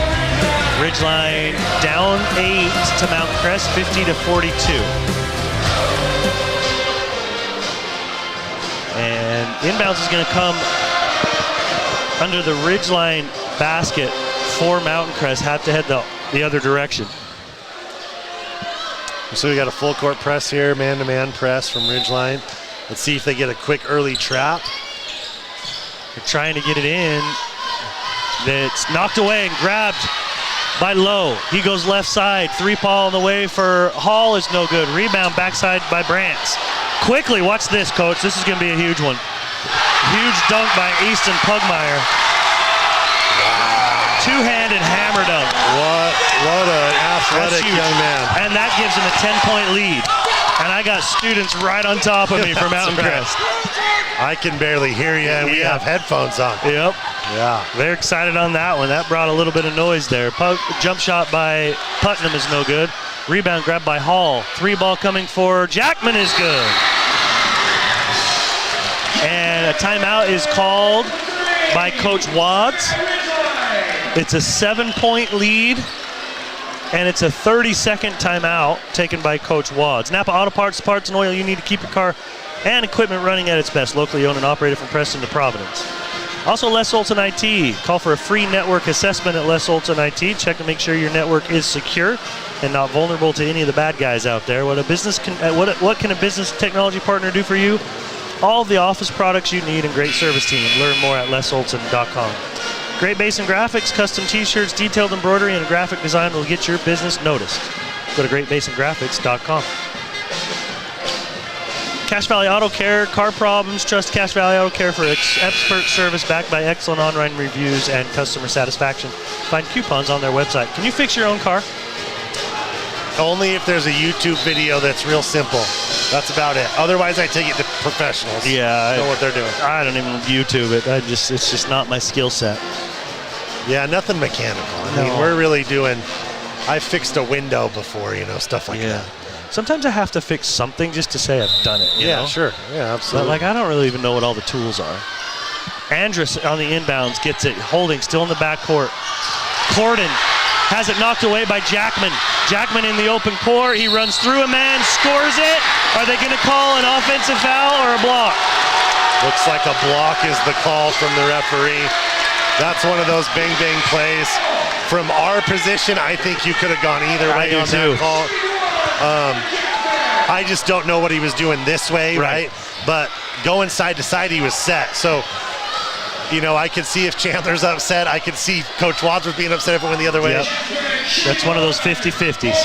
Ridgeline down 8 to Mountain Crest, 50-42. And inbounds is going to come under the Ridgeline basket for Mountain Crest. Have to head the other direction. So we got a full court press here, man-to-man press from Ridgeline. Let's see if they get a quick early trap. They're trying to get it in. It's knocked away and grabbed by Lowe. He goes left side. 3-ball on the way for Hall is no good. Rebound backside by Brantz. Quickly, watch this, coach. This is going to be a huge one. Huge dunk by Easton Pugmire. Wow. Two-handed hammer dunk. What an athletic young man. And that gives him a 10-point lead. And I got students right on top of me from Mountain Crest. I can barely hear you, and we have headphones on. Yep. Yeah. They're excited on that one. That brought a little bit of noise there. Jump shot by Putnam is no good. Rebound grabbed by Hall. 3-ball coming for Jackman is good. And a timeout is called by Coach Wads. It's a 7-point lead. And it's a 30-second timeout taken by Coach Wads. Napa Auto Parts, parts and oil you need to keep your car and equipment running at its best. Locally owned and operated from Preston to Providence. Also, Les Olson IT. Call for a free network assessment at Les Olson IT. Check to make sure your network is secure and not vulnerable to any of the bad guys out there. What can a business technology partner do for you? All of the office products you need and great service team. Learn more at lesolson.com. Great Basin Graphics, custom t-shirts, detailed embroidery, and graphic design will get your business noticed. Go to greatbasingraphics.com. Cache Valley Auto Care, car problems, trust Cache Valley Auto Care for expert service backed by excellent online reviews and customer satisfaction. Find coupons on their website. Can you fix your own car? Only if there's a YouTube video that's real simple. That's about it. Otherwise, I take it to professionals. Yeah. Know what they're doing. I don't even YouTube it. It's just not my skill set. Yeah, nothing mechanical. I mean, we're really doing, I fixed a window before, stuff like that. Sometimes I have to fix something just to say I've done it. You know? Sure. Yeah, absolutely. But I don't really even know what all the tools are. Andrus on the inbounds gets it, holding, still in the backcourt. Corden has it knocked away by Jackman. Jackman in the open court. He runs through a man, scores it. Are they going to call an offensive foul or a block? Looks like a block is the call from the referee. That's one of those bang-bang plays. From our position, I think you could have gone either way on that call. I just don't know what he was doing this way, right? But going side to side, he was set. So, you know, I could see if Chandler's upset. I could see Coach Wadsworth being upset if it went the other way. Yep. That's one of those 50-50s.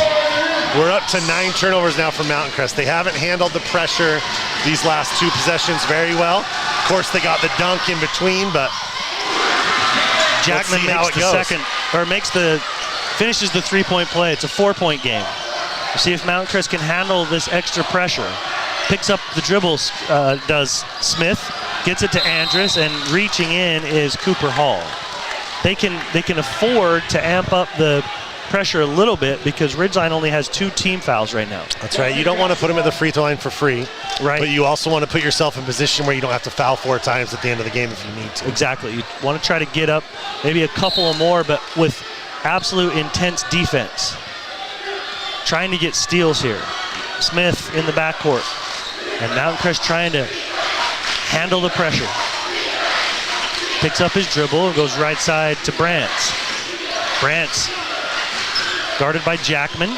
We're up to 9 turnovers now for Mountain Crest. They haven't handled the pressure these last 2 possessions very well. Of course, they got the dunk in between, but Jackman finishes the 3-point play. It's a 4-point game. We'll see if Mountain Crest can handle this extra pressure. Picks up the dribbles, does Smith, gets it to Andrus, and reaching in is Cooper Hall. They can afford to amp up the pressure a little bit because Ridgeline only has 2 team fouls right now. That's right. You don't want to put them at the free throw line for free. Right. But you also want to put yourself in position where you don't have to foul 4 times at the end of the game if you need to. Exactly. You want to try to get up maybe a couple or more, but with absolute intense defense. Trying to get steals here. Smith in the backcourt. And Mountain Crest trying to handle the pressure. Picks up his dribble and goes right side to Brantz. Brantz guarded by Jackman.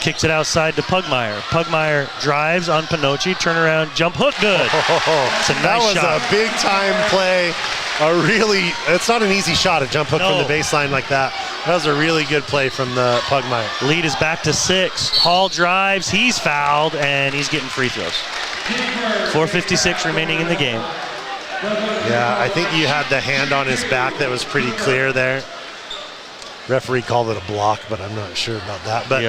Kicks it outside to Pugmire. Pugmire drives on Pinocchi. Turnaround jump hook good. It's a nice shot. That was a big time play. It's not an easy shot, a jump hook from the baseline like that. That was a really good play from the Pugmire. Lead is back to 6. Hall drives, he's fouled, and he's getting free throws. 4:56 remaining in the game. Yeah, I think you had the hand on his back that was pretty clear there. Referee called it a block, but I'm not sure about that. But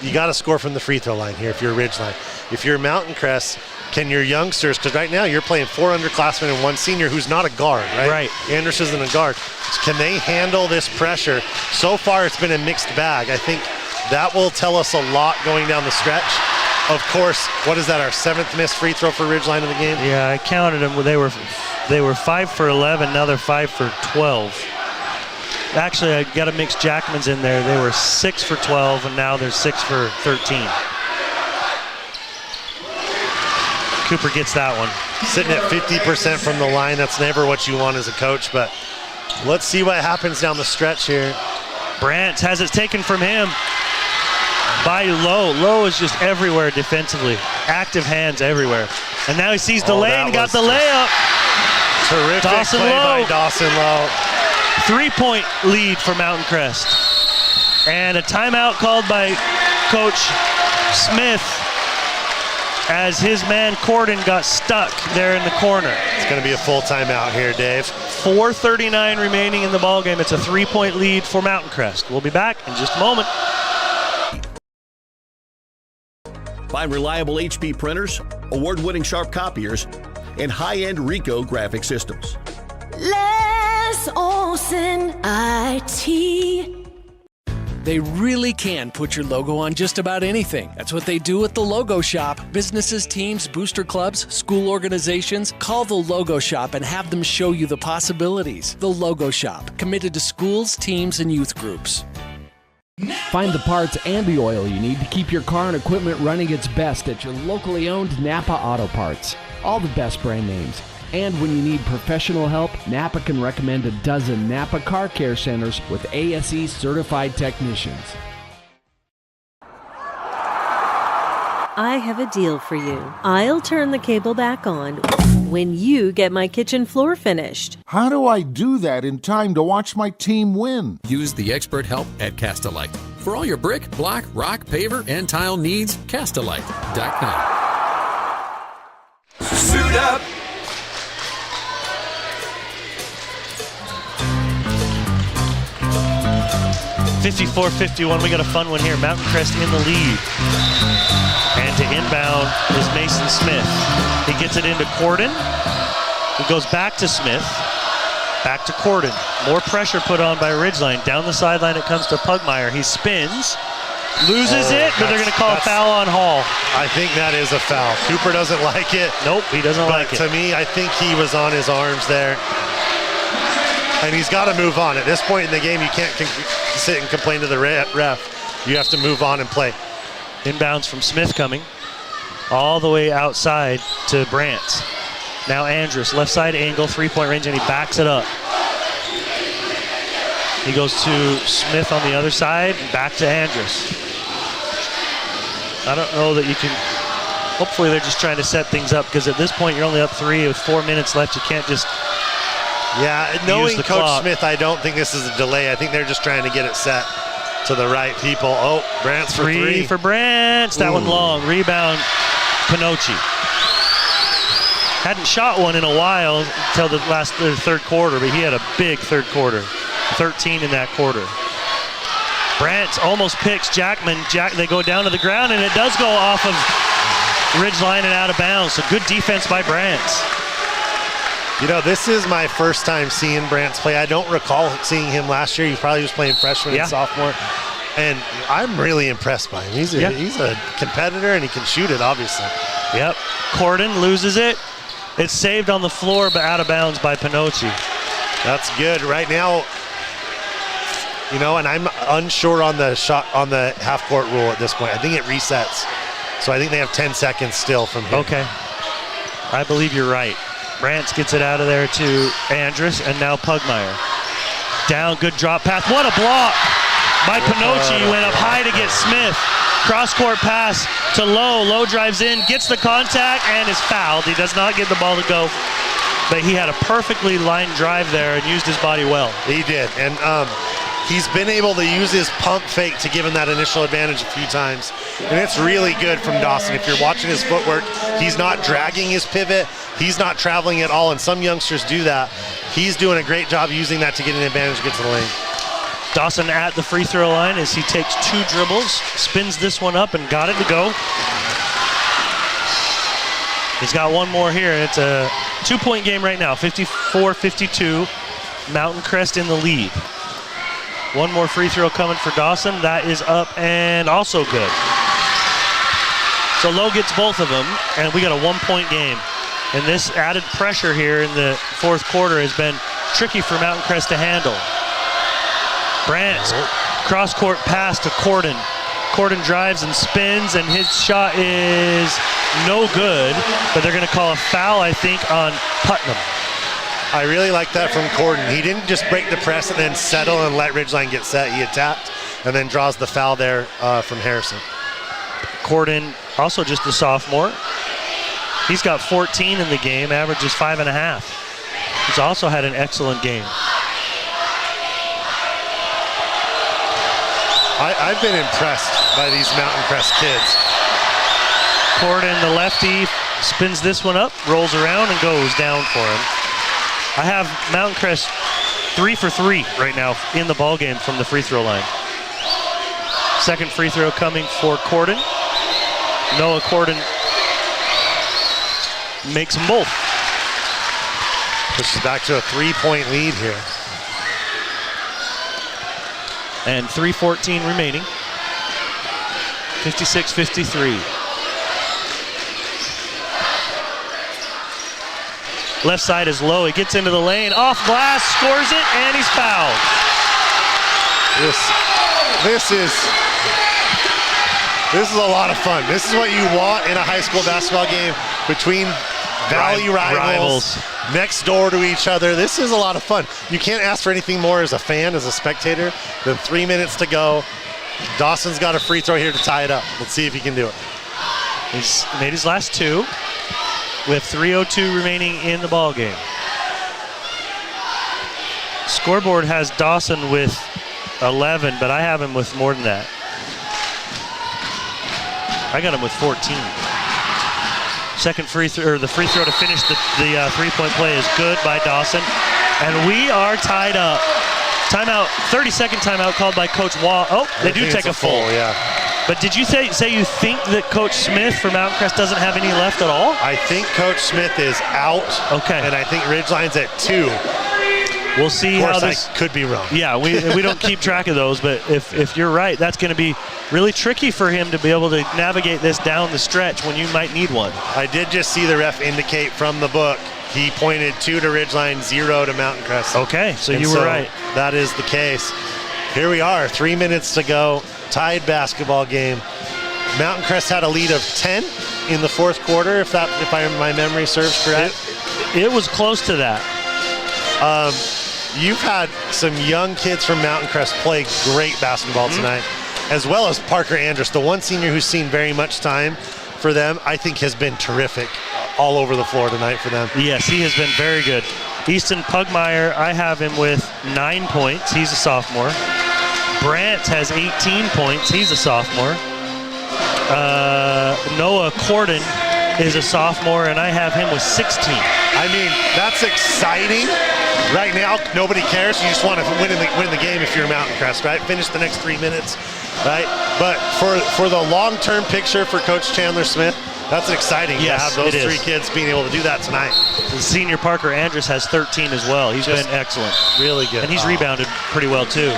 you got to score from the free throw line here if you're Ridgeline. If you're Mountain Crest, can your youngsters, because right now you're playing 4 underclassmen and 1 senior who's not a guard, right? Right. Andrus isn't a guard. Can they handle this pressure? So far it's been a mixed bag. I think that will tell us a lot going down the stretch. Of course, what is that, our 7th missed free throw for Ridgeline in the game? Yeah, I counted them. They were 5 for 11, now they're 5 for 12. Actually, I got to mix Jackman's in there. They were 6 for 12, and now they're 6 for 13. Cooper gets that one. Sitting at 50% from the line. That's never what you want as a coach, but let's see what happens down the stretch here. Brantz has it taken from him by Lowe. Lowe is just everywhere defensively. Active hands everywhere. And now he sees the lane, got the layup. Terrific Dawson play Lowe. by Dawson Lowe. 3-point lead for Mountain Crest. And a timeout called by Coach Smith as his man Corden got stuck there in the corner. It's going to be a full timeout here, Dave. 4:39 remaining in the ballgame. It's a 3-point lead for Mountain Crest. We'll be back in just a moment. Find reliable HP printers, award-winning Sharp copiers, and high-end Ricoh graphic systems. Les Olson IT. They really can put your logo on just about anything. That's what they do at the Logo Shop. Businesses, teams, booster clubs, school organizations. Call the Logo Shop and have them show you the possibilities. The Logo Shop, committed to schools, teams, and youth groups. Find the parts and the oil you need to keep your car and equipment running its best at your locally owned Napa Auto Parts. All the best brand names. And when you need professional help, Napa can recommend a dozen Napa Car Care Centers with ASE certified technicians. I have a deal for you. I'll turn the cable back on when you get my kitchen floor finished. How do I do that in time to watch my team win? Use the expert help at Castalite. For all your brick, block, rock, paver, and tile needs, Castalite.com. Suit up. (54-51). We got a fun one here. Mountain Crest in the lead. And to inbound is Mason Smith. He gets it into Corden. He goes back to Smith. Back to Corden. More pressure put on by Ridgeline. Down the sideline it comes to Pugmire. He spins. Loses it, but they're going to call a foul on Hall. I think that is a foul. Cooper doesn't like it. Nope, he doesn't like it. To me, I think he was on his arms there. And he's got to move on. At this point in the game, you can't sit and complain to the ref. You have to move on and play. Inbounds from Smith coming all the way outside to Brantz. Now Andrus, left side angle, 3-point range, and he backs it up. He goes to Smith on the other side, and back to Andrus. I don't know that you can. Hopefully they're just trying to set things up, because at this point you're only up 3 with 4 minutes left. You can't just knowing use the Coach clock. Smith, I don't think this is a delay. I think they're just trying to get it set to the right people. Oh, Brant's for 3. For Brant. That one long. Rebound, Pinocci. Hadn't shot one in a while until the third quarter, but he had a big third quarter. 13 in that quarter. Brant almost picks Jackman. They go down to the ground, and it does go off of Ridgeline and out of bounds. So good defense by Brant. You know, this is my first time seeing Brant's play. I don't recall seeing him last year. He probably was playing freshman and sophomore. And I'm really impressed by him. He's a competitor, and he can shoot it, obviously. Yep. Corden loses it. It's saved on the floor, but out of bounds by Pinocci. That's good. Right now, you know, and I'm unsure on the half-court rule at this point. I think it resets. So I think they have 10 seconds still from here. Okay. I believe you're right. Brant gets it out of there to Andrus, and now Pugmire. Down, good drop pass. What a block by Pinocci. He went up high to get Smith. Cross-court pass to Lowe. Lowe drives in, gets the contact, and is fouled. He does not get the ball to go, but he had a perfectly lined drive there and used his body well. He did, and he's been able to use his pump fake to give him that initial advantage a few times, and it's really good from Dawson. If you're watching his footwork, he's not dragging his pivot. He's not traveling at all, and some youngsters do that. He's doing a great job using that to get an advantage to get to the lane. Dawson at the free throw line as he takes 2 dribbles, spins this one up and got it to go. He's got one more here, and it's a 2-point game right now, 54-52. Mountain Crest in the lead. One more free throw coming for Dawson. That is up and also good. So Lowe gets both of them, and we got a 1-point game. And this added pressure here in the fourth quarter has been tricky for Mountain Crest to handle. Brant's cross-court pass to Corden. Corden drives and spins, and his shot is no good, but they're going to call a foul, I think, on Putnam. I really like that from Corden. He didn't just break the press and then settle and let Ridgeline get set. He attacked and then draws the foul there from Harrison. Corden, also just a sophomore. He's got 14 in the game, averages 5.5. He's also had an excellent game. I've been impressed by these Mountain Crest kids. Corden, the lefty, spins this one up, rolls around, and goes down for him. I have Mountain Crest 3 for 3 right now in the ball game from the free throw line. Second free throw coming for Corden. Noah Corden makes them both. Pushes back to a 3-point lead here. And 3:14 remaining. 56-53. Left side is Low. He gets into the lane, off glass, scores it, and he's fouled. This is a lot of fun. This is what you want in a high school basketball game between Valley rivals next door to each other. This is a lot of fun. You can't ask for anything more as a fan, as a spectator, than 3 minutes to go. Dawson's got a free throw here to tie it up. Let's see if he can do it. He's made his last 2 with 3:02 remaining in the ball game. Scoreboard has Dawson with 11, but I have him with more than that. I got him with 14. Second free throw, or the free throw to finish the 3-point play is good by Dawson. And we are tied up. Timeout, 30-second timeout called by Coach Wall. Oh, they do take a full. Yeah. But did you say you think that Coach Smith for Mountain Crest doesn't have any left at all? I think Coach Smith is out. Okay. And I think Ridgeline's at 2. We'll see how this could be wrong. Yeah, we don't keep track of those, but if you're right, that's going to be really tricky for him to be able to navigate this down the stretch when you might need one. I did just see the ref indicate from the book. He pointed 2 to Ridgeline, 0 to Mountain Crest. Okay, so you were right. That is the case. Here we are, 3 minutes to go, tied basketball game. Mountain Crest had a lead of 10 in the fourth quarter, if my memory serves correct. It was close to that. You've had some young kids from Mountain Crest play great basketball tonight. as well as Parker Andrus, the one senior who's seen very much time for them, I think has been terrific all over the floor tonight for them. Yes, he has been very good. Easton Pugmire, I have him with 9 points. He's a sophomore. Brandt has 18 points. He's a sophomore. Noah Corden is a sophomore, and I have him with 16. I mean, that's exciting. Right now, nobody cares. You just want to win the game if you're Mountain Crest, right? Finish the next 3 minutes, right? But for the long-term picture for Coach Chandler Smith, that's exciting to have those 3 kids being able to do that tonight. The senior Parker Andrus has 13 as well. He's been excellent. Really good. And he's rebounded pretty well, too.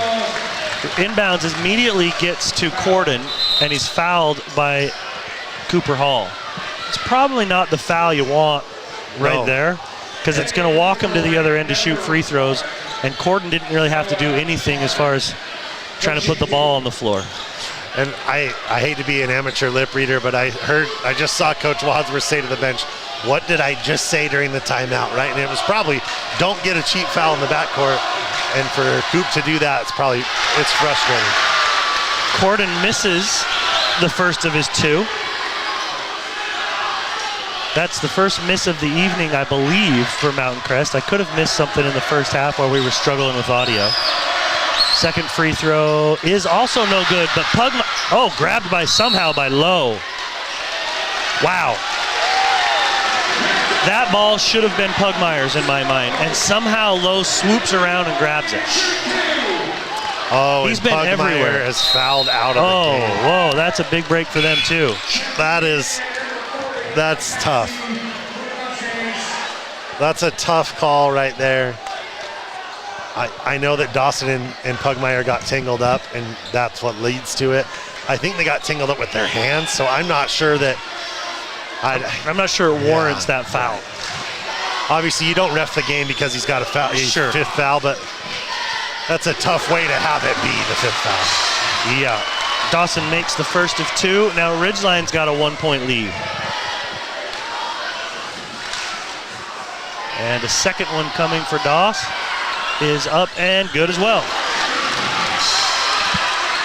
Inbounds immediately gets to Corden, and he's fouled by Cooper Hall. It's probably not the foul you want right there, because it's going to walk him to the other end to shoot free throws, and Corden didn't really have to do anything as far as trying to put the ball on the floor. And I hate to be an amateur lip reader, but I just saw Coach Wadsworth say to the bench, what did I just say during the timeout, right? And it was probably, don't get a cheap foul in the backcourt. And for Coop to do that, it's frustrating. Corden misses the first of his 2. That's the first miss of the evening, I believe, for Mountain Crest. I could have missed something in the first half while we were struggling with audio. Second free throw is also no good, but grabbed somehow by Lowe. Wow. That ball should have been Pugmire's in my mind, and somehow Lowe swoops around and grabs it. Oh, he's been Pugmire everywhere. Has fouled out of the game. Whoa, that's a big break for them too. That's tough. That's a tough call right there. I know that Dawson and Pugmire got tangled up, and that's what leads to it. I think they got tangled up with their hands, so I'm not sure that I'm not sure it warrants that foul. Obviously, you don't ref the game because he's got a foul, sure. 5th foul, but that's a tough way to have it be the 5th foul. Yeah. Dawson makes the first of 2. Now Ridgeline's got a 1-point lead. And the second one coming for Doss is up and good as well.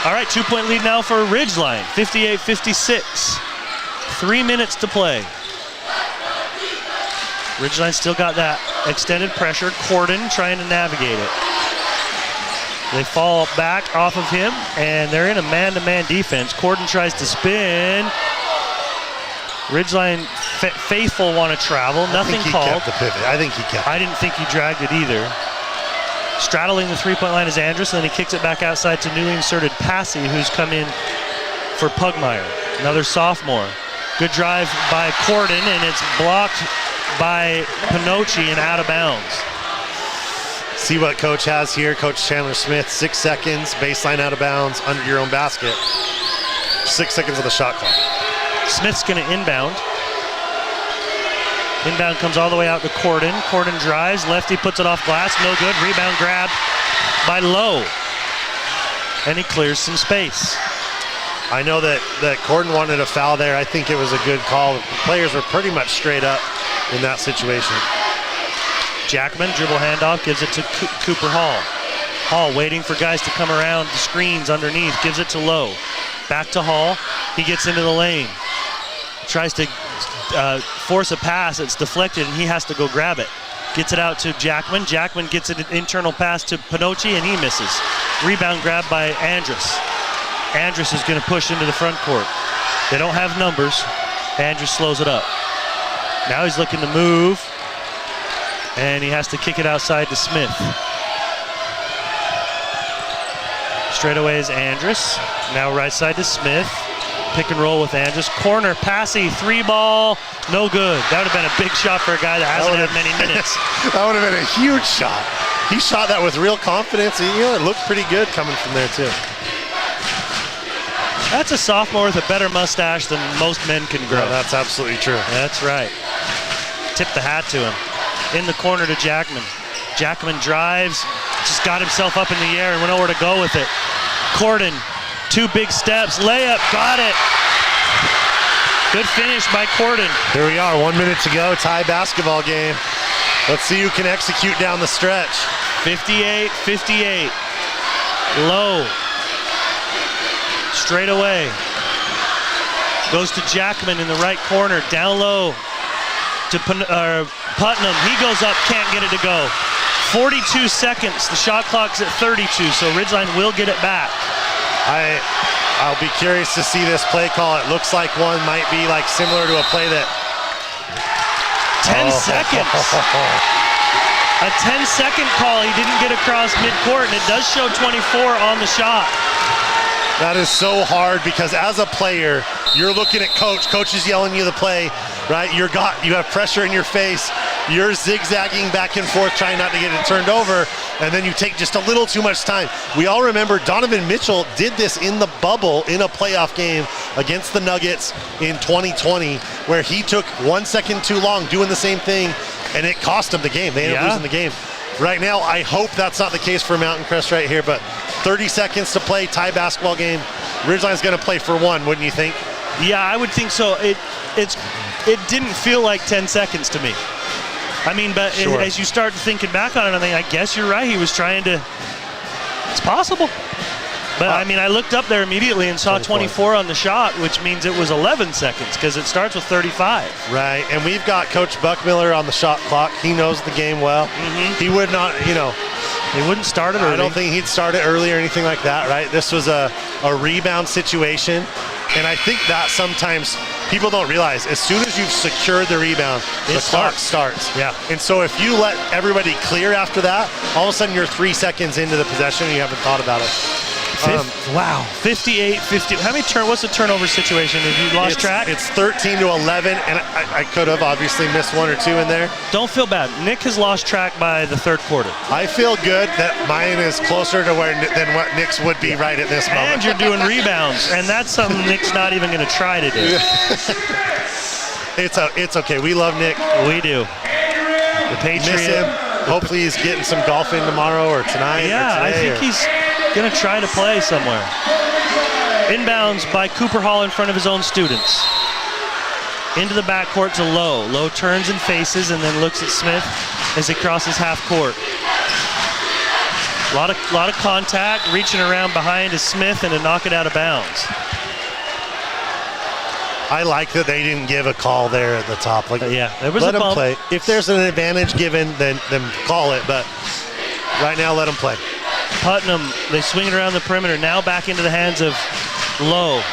All right, 2-point lead now for Ridgeline, 58-56. 3 minutes to play. Ridgeline still got that extended pressure. Corden trying to navigate it. They fall back off of him, and they're in a man-to-man defense. Corden tries to spin. Ridgeline faithful want to travel. Nothing called. Kept the pivot. I think he kept it. I didn't think he dragged it either. Straddling the 3-point line is Andrus, and then he kicks it back outside to newly inserted Passy, who's come in for Pugmire. Another sophomore. Good drive by Corden, and it's blocked by Pinocci and out of bounds. See what Coach has here. Coach Chandler Smith, 6 seconds, baseline out of bounds, under your own basket. 6 seconds of the shot clock. Smith's going to inbound. Inbound comes all the way out to Corden. Corden drives, lefty puts it off glass, no good. Rebound grab by Lowe. And he clears some space. I know that Corden wanted a foul there. I think it was a good call. The players were pretty much straight up in that situation. Jackman, dribble handoff, gives it to Cooper Hall. Hall waiting for guys to come around the screens underneath, gives it to Lowe. Back to Hall, he gets into the lane. Tries to force a pass, it's deflected, and he has to go grab it. Gets it out to Jackman. Jackman gets an internal pass to Pinocci, and he misses. Rebound grab by Andrus. Andrus is going to push into the front court. They don't have numbers. Andrus slows it up. Now he's looking to move, and he has to kick it outside to Smith. Straightaway is Andrus. Now right side to Smith. Pick and roll with Andrus. Corner, Passy, 3-ball, no good. That would have been a big shot for a guy that hasn't had many minutes. That would have been a huge shot. He shot that with real confidence, and it looked pretty good coming from there too. That's a sophomore with a better mustache than most men can grow. Yeah, that's absolutely true. That's right. Tip the hat to him. In the corner to Jackman. Jackman drives, just got himself up in the air and went nowhere to go with it. Corden, 2 big steps, layup, got it. Good finish by Corden. Here we are, 1 minute to go, tie basketball game. Let's see who can execute down the stretch. 58-58. Lowe. Straight away. Goes to Jackman in the right corner. Down low to Putnam. He goes up, can't get it to go. 42 seconds. The shot clock's at 32, so Ridgeline will get it back. I'll be curious to see this play call. It looks like one might be like similar to a play that 10 seconds. A 10-second call. He didn't get across midcourt, and it does show 24 on the shot. That is so hard because as a player, you're looking at coach. Coach is yelling you the play, right? You have pressure in your face. You're zigzagging back and forth, trying not to get it turned over, and then you take just a little too much time. We all remember Donovan Mitchell did this in the bubble in a playoff game against the Nuggets in 2020, where he took 1 second too long doing the same thing, and it cost him the game. They ended up losing the game. Right now, I hope that's not the case for Mountain Crest right here, but 30 seconds to play, tie basketball game. Ridgeline's going to play for one, wouldn't you think? Yeah, I would think so. It didn't feel like 10 seconds to me. I mean, but as you start thinking back on it, I guess you're right. He was trying to. It's possible. But I mean, I looked up there immediately and saw 24 on the shot, which means it was 11 seconds because it starts with 35. Right, and we've got Coach Buckmiller on the shot clock. He knows the game well. He would not, he wouldn't start it early. I don't think he'd start it early or anything like that, right? This was a rebound situation, and I think that sometimes people don't realize as soon as you've secured the rebound, the clock starts. Yeah. And so if you let everybody clear after that, all of a sudden you're 3 seconds into the possession and you haven't thought about it. Wow, 58-50. What's the turnover situation? Have you lost track? It's 13-11, and I could have obviously missed 1 or 2 in there. Don't feel bad. Nick has lost track by the third quarter. I feel good that mine is closer to than what Nick's would be right at this moment. And you're doing rebounds, and that's something Nick's not even going to try to do. It's okay. We love Nick. We do. The Patriot. Miss him. Hopefully he's getting some golf in tomorrow or tonight. Yeah, I think he's going to try to play somewhere. Inbounds by Cooper Hall in front of his own students. Into the backcourt to Lowe. Lowe turns and faces and then looks at Smith as he crosses half court. A lot of contact, reaching around behind to Smith and to knock it out of bounds. I like that they didn't give a call there at the top. There was let a them bump. play. If there's an advantage given, then call it. But right now, let them play. Putnam, they swing it around the perimeter. Now back into the hands of Lowe.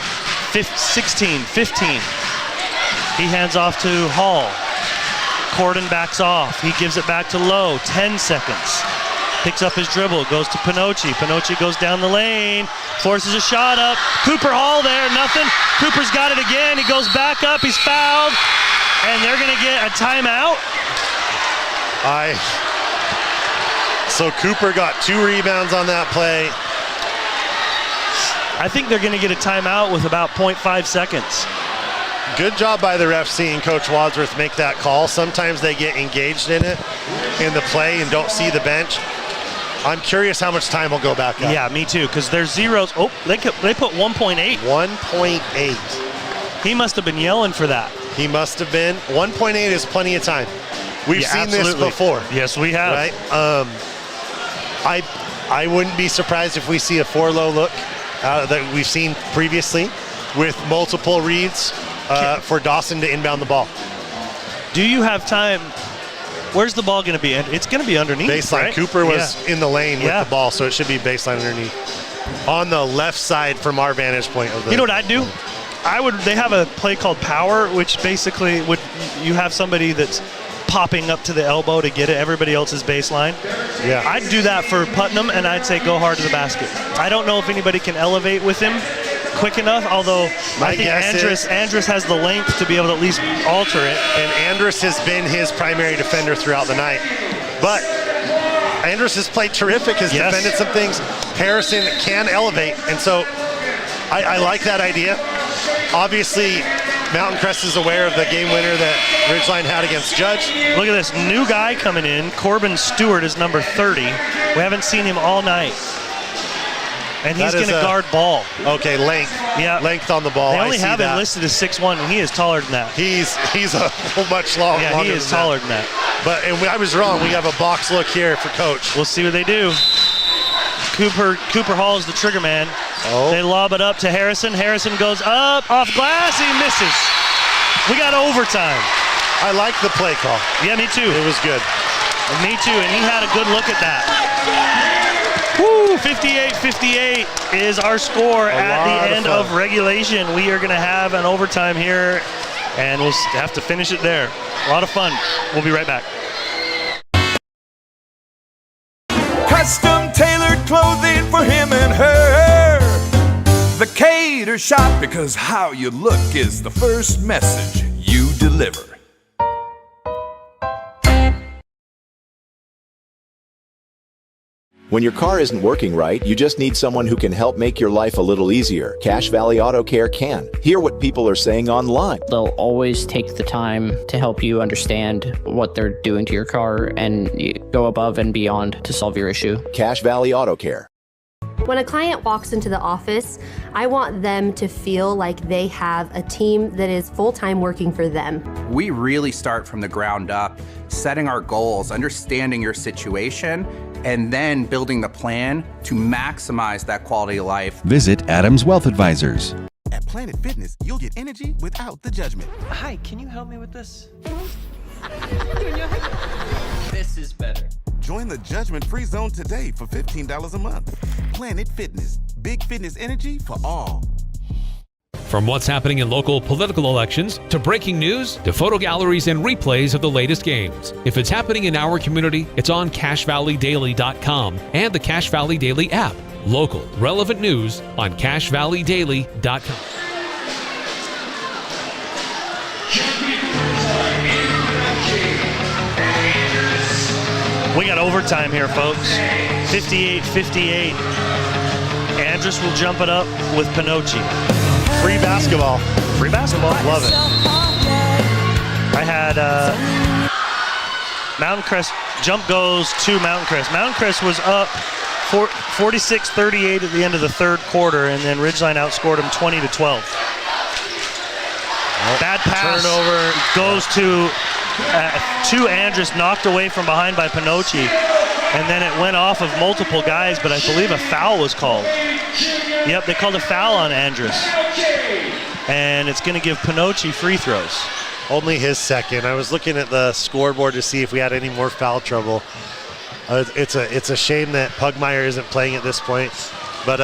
16, 15. He hands off to Hall. Corden backs off. He gives it back to Lowe. 10 seconds. Picks up his dribble. Goes to Pinocchi. Pinocchi goes down the lane. Forces a shot up. Cooper Hall there. Nothing. Cooper's got it again. He goes back up. He's fouled. And they're going to get a timeout. So Cooper got 2 rebounds on that play. I think they're going to get a timeout with about 0.5 seconds. Good job by the ref seeing Coach Wadsworth make that call. Sometimes they get engaged in it, in the play, and don't see the bench. I'm curious how much time will go back up. Yeah, me too, because there's zeros. Oh, they put 1.8. 1.8. He must have been yelling for that. He must have been. 1.8 is plenty of time. We've seen this before. Yes, we have. Right? I wouldn't be surprised if we see a 4-low look that we've seen previously with multiple reads for Dawson to inbound the ball. Do you have time? Where's the ball going to be? It's going to be underneath. Baseline. Right? Cooper was in the lane with the ball, so it should be baseline underneath. On the left side from our vantage point of the. You know what I'd do? They have a play called power, which basically you have somebody that's popping up to the elbow to get it. Everybody else's baseline. Yeah. I'd do that for Putnam, and I'd say go hard to the basket. I don't know if anybody can elevate with him quick enough, although I think Andrus has the length to be able to at least alter it. And Andrus has been his primary defender throughout the night. But Andrus has played terrific, has defended some things. Harrison can elevate, and so I like that idea. Obviously, Mountain Crest is aware of the game winner that Ridgeline had against Judge. Look at this new guy coming in. Corbin Stewart is number 30. We haven't seen him all night. And he's going to guard ball. Okay, length. Yeah. Length on the ball. They only have him listed as 6'1", and he is taller than that. He's a whole much longer. Yeah, he is taller than that. But I was wrong. We have a box look here for Coach. We'll see what they do. Cooper Hall is the trigger man. They lob it up to Harrison. Harrison goes up, off glass, he misses. We got overtime. I like the play call. Yeah, me too. It was good. Me too, and he had a good look at that. Woo, 58-58 is our score at the end of regulation. We are going to have an overtime here, and we'll have to finish it there. A lot of fun. We'll be right back. Custom tailored clothing for him and her. The Cater Shop, because how you look is the first message you deliver. When your car isn't working right, you just need someone who can help make your life a little easier. Cache Valley Auto Care can. Hear what people are saying online. They'll always take the time to help you understand what they're doing to your car and go above and beyond to solve your issue. Cache Valley Auto Care. When a client walks into the office, I want them to feel like they have a team that is full-time working for them. We really start from the ground up, setting our goals, understanding your situation, and then building the plan to maximize that quality of life. Visit Adams Wealth Advisors. At Planet Fitness, you'll get energy without the judgment. Hi, can you help me with this? This is better. Join the judgment-free zone today for $15 a month. Planet Fitness, big fitness energy for all. From what's happening in local political elections, to breaking news, to photo galleries and replays of the latest games. If it's happening in our community, it's on CacheValleyDaily.com and the Cache Valley Daily app. Local, relevant news on CacheValleyDaily.com. We got overtime here, folks. 58-58. Andrus will jump it up with Pinocchi. Free basketball. Free basketball. Love it. I had Mountain Crest. Jump goes to Mountain Crest. Mountain Crest was up 46-38 at the end of the third quarter, and then Ridgeline outscored them 20-12. Bad pass. Turnover. Goes to Andrus, knocked away from behind by Pinocchi. And then it went off of multiple guys, but I believe a foul was called. Yep, they called a foul on Andrus. And it's going to give Pinocchi free throws. Only his second. I was looking at the scoreboard to see if we had any more foul trouble. It's a shame that Pugmire isn't playing at this point. But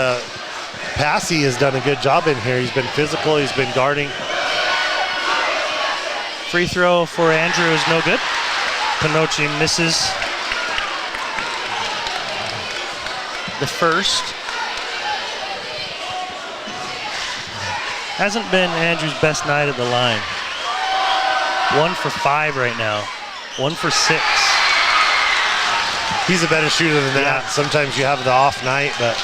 Passy has done a good job in here. He's been physical. He's been guarding. Free throw for Andrew is no good. Pinocchi misses the first. Hasn't been Andrew's best night at the line. 1 for 5 right now. 1 for 6. He's a better shooter than that. Yeah. Sometimes you have the off night, but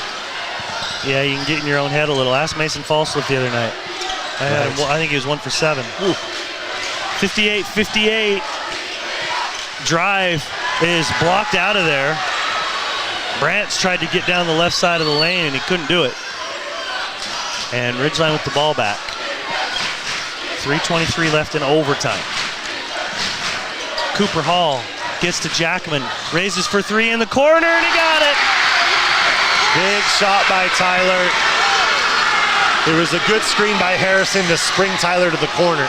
yeah, you can get in your own head a little. Ask Mason Falslip the other night. I think he was 1 for 7. 58-58. Drive is blocked out of there. Brantz tried to get down the left side of the lane and he couldn't do it. And Ridgeline with the ball back. 3:23 left in overtime. Cooper Hall gets to Jackman, raises for 3 in the corner, and he got it. Big shot by Tyler. There was a good screen by Harrison to spring Tyler to the corner.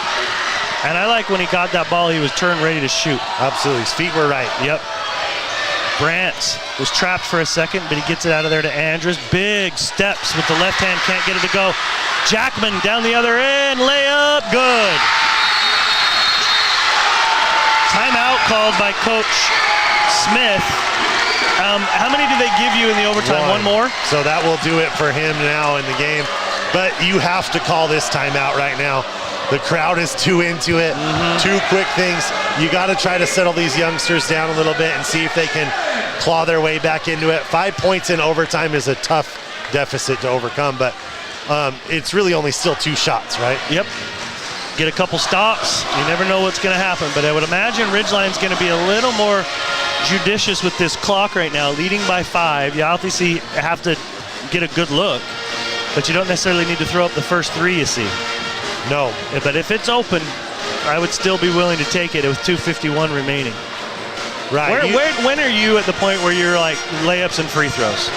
And I like when he got that ball, he was turned ready to shoot. Absolutely, his feet were right. Yep. Brantz was trapped for a second, but he gets it out of there to Andrus. Big steps with the left hand, can't get it to go. Jackman down the other end, layup, good. Timeout called by Coach Smith. How many do they give you in the overtime? One more? So that will do it for him now in the game. But you have to call this timeout right now. The crowd is too into it. Two quick things. You got to try to settle these youngsters down a little bit and see if they can claw their way back into it. 5 points in overtime is a tough deficit to overcome, but it's really only still 2 shots, right? Yep. Get a couple stops. You never know what's going to happen, but I would imagine Ridgeline's going to be a little more judicious with this clock right now, leading by 5. You obviously have to get a good look, but you don't necessarily need to throw up the first 3, you see. No. But if it's open, I would still be willing to take it with 2:51 remaining. Right. When are you at the point where you're like layups and free throws?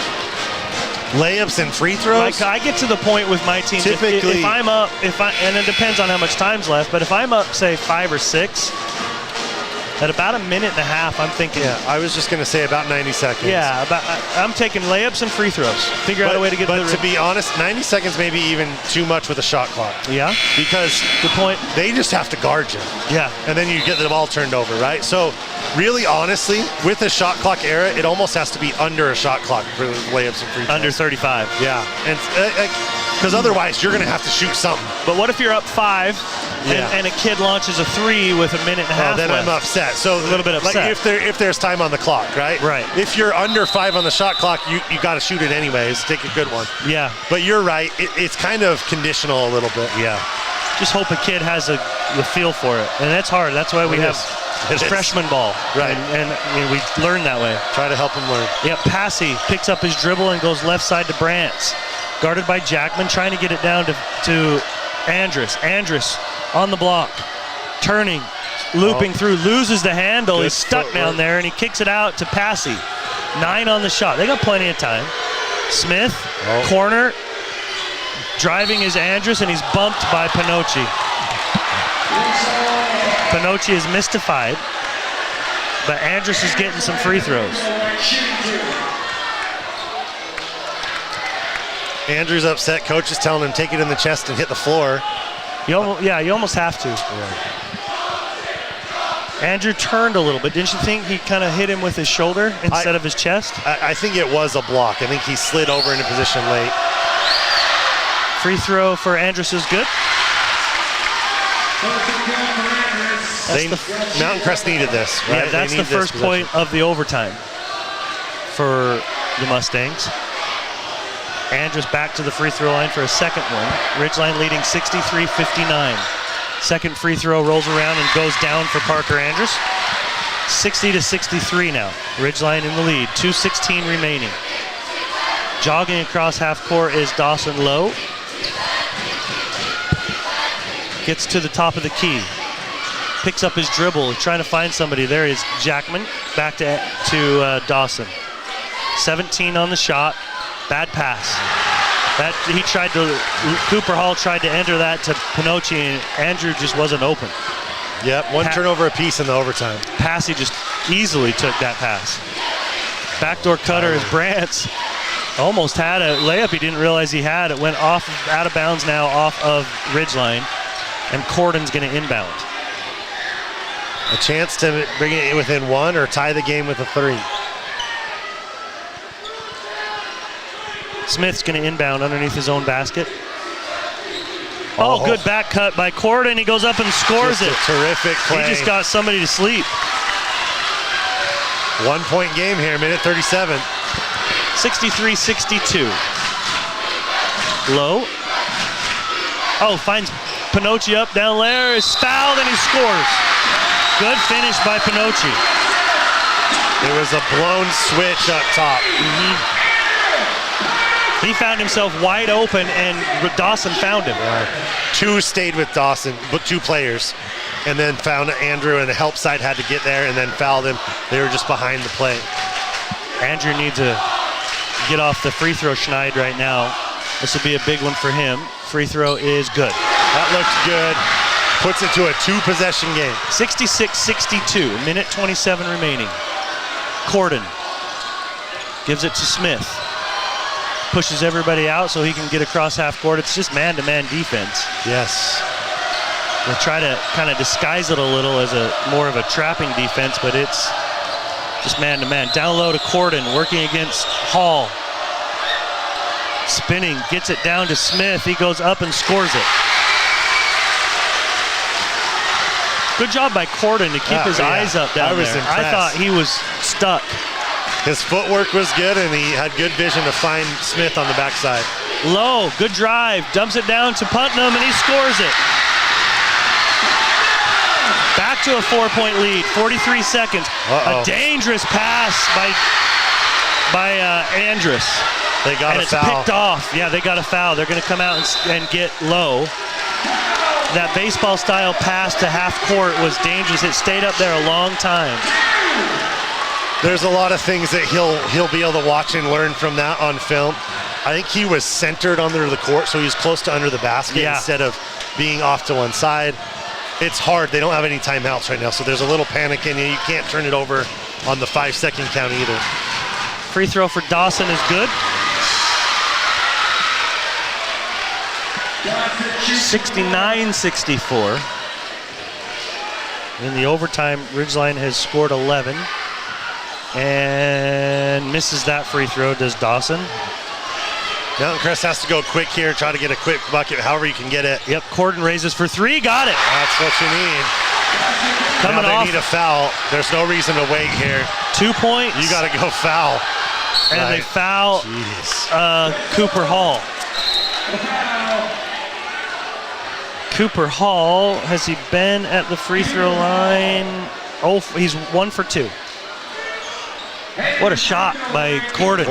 layups and free throws? Like, I get to the point with my team. Typically, if I'm up, and it depends on how much time's left, but if I'm up, say, 5 or 6, at about a minute and a half, I'm thinking. Yeah, I was just going to say about 90 seconds. Yeah, I'm taking layups and free throws. Figure out a way to get to the rim. But to be honest, 90 seconds may be even too much with a shot clock. Yeah. Because good point. They just have to guard you. Yeah. And then you get the ball turned over, right? So really, honestly, with the shot clock era, it almost has to be under a shot clock for layups and free throws. Under 35. Yeah. And because otherwise, you're going to have to shoot something. But what if you're up 5 and a kid launches a 3 with a minute and a half then left? I'm upset. So a little bit upset. Like if there's time on the clock, right? Right. If you're under 5 on the shot clock, you got to shoot it anyways. Take a good one. Yeah. But you're right. It's kind of conditional a little bit. Yeah. Just hope a kid has the feel for it. And that's hard. That's why we have freshman ball. Right. And we learn that way. Try to help him learn. Yeah, Passy picks up his dribble and goes left side to Brantz. Guarded by Jackman, trying to get it down to Andrus. Andrus on the block. Turning, looping through, loses the handle. He's stuck down there, and he kicks it out to Passy. 9 on the shot. They got plenty of time. Smith, corner. Driving is Andrus, and he's bumped by Pinocci. Pinocci is mystified, but Andrus is getting some free throws. Andrew's upset. Coach is telling him, take it in the chest and hit the floor. You almost have to. Yeah. Andrew turned a little bit. Didn't you think he kind of hit him with his shoulder instead of his chest? I think it was a block. I think he slid over into position late. Free throw for Andrus is good. Mountain Crest needed this, right? Yeah, that's the first point of the overtime for the Mustangs. Andrus back to the free throw line for a second one. Ridgeline leading 63-59. Second free throw rolls around and goes down for Parker Andrus. 60-63 now. Ridgeline in the lead. 2:16 remaining. Jogging across half court is Dawson Lowe. Gets to the top of the key. Picks up his dribble, trying to find somebody. There is Jackman. Back to Dawson. 17 on the shot. Bad pass. Cooper Hall tried to enter that to Pinocci, and Andrew just wasn't open. Yep, one turnover apiece in the overtime. Passy just easily took that pass. Backdoor cutter is Brantz. Almost had a layup he didn't realize he had. It went out of bounds now off of Ridgeline, and Cordon's going to inbound. A chance to bring it within 1 or tie the game with a 3. Smith's going to inbound underneath his own basket. Oh, good back cut by Cordon. He goes up and scores it. Terrific play. He just got somebody to sleep. 1 point game here, minute 37. 63-62. Low. Oh, finds Pinocci up down there. Is fouled and he scores. Good finish by Pinocci. There was a blown switch up top. He found himself wide open, and Dawson found him. Yeah. 2 stayed with Dawson, but 2 players, and then found Andrew, and the help side had to get there and then fouled him. They were just behind the play. Andrew needs to get off the free throw schneid right now. This will be a big one for him. Free throw is good. That looks good. Puts it to a 2-possession game. 66-62, minute 27 remaining. Cordon gives it to Smith. Pushes everybody out so he can get across half court. It's just man-to-man defense. Yes. We'll try to kind of disguise it a little as more of a trapping defense, but it's just man-to-man. Down low to Cordon, working against Hall. Spinning, gets it down to Smith. He goes up and scores it. Good job by Cordon to keep his eyes up down there. Impressed. I thought he was stuck. His footwork was good, and he had good vision to find Smith on the backside. Low, good drive, dumps it down to Putnam, and he scores it. Back to a 4-point lead, 43 seconds. A dangerous pass by Andrus. They got and a foul. It's picked off. Yeah, they got a foul. They're going to come out and get Low. That baseball-style pass to half court was dangerous. It stayed up there a long time. There's a lot of things that he'll be able to watch and learn from that on film. I think he was centered under the court, so he was close to under the basket instead of being off to one side. It's hard. They don't have any timeouts right now, so there's a little panic in you. You can't turn it over on the 5-second count either. Free throw for Dawson is good. 69-64. In the overtime, Ridgeline has scored 11 and misses that free throw, does Dawson. Mountain Crest has to go quick here, try to get a quick bucket, however you can get it. Yep, Corden raises for three, got it. That's what you need. Coming now off. They need a foul. There's no reason to wait here. 2 points. You got to go foul. And they foul Cooper Hall. Cooper Hall, has he been at the free throw line? Oh, he's 1 for 2. What a shot by Corden.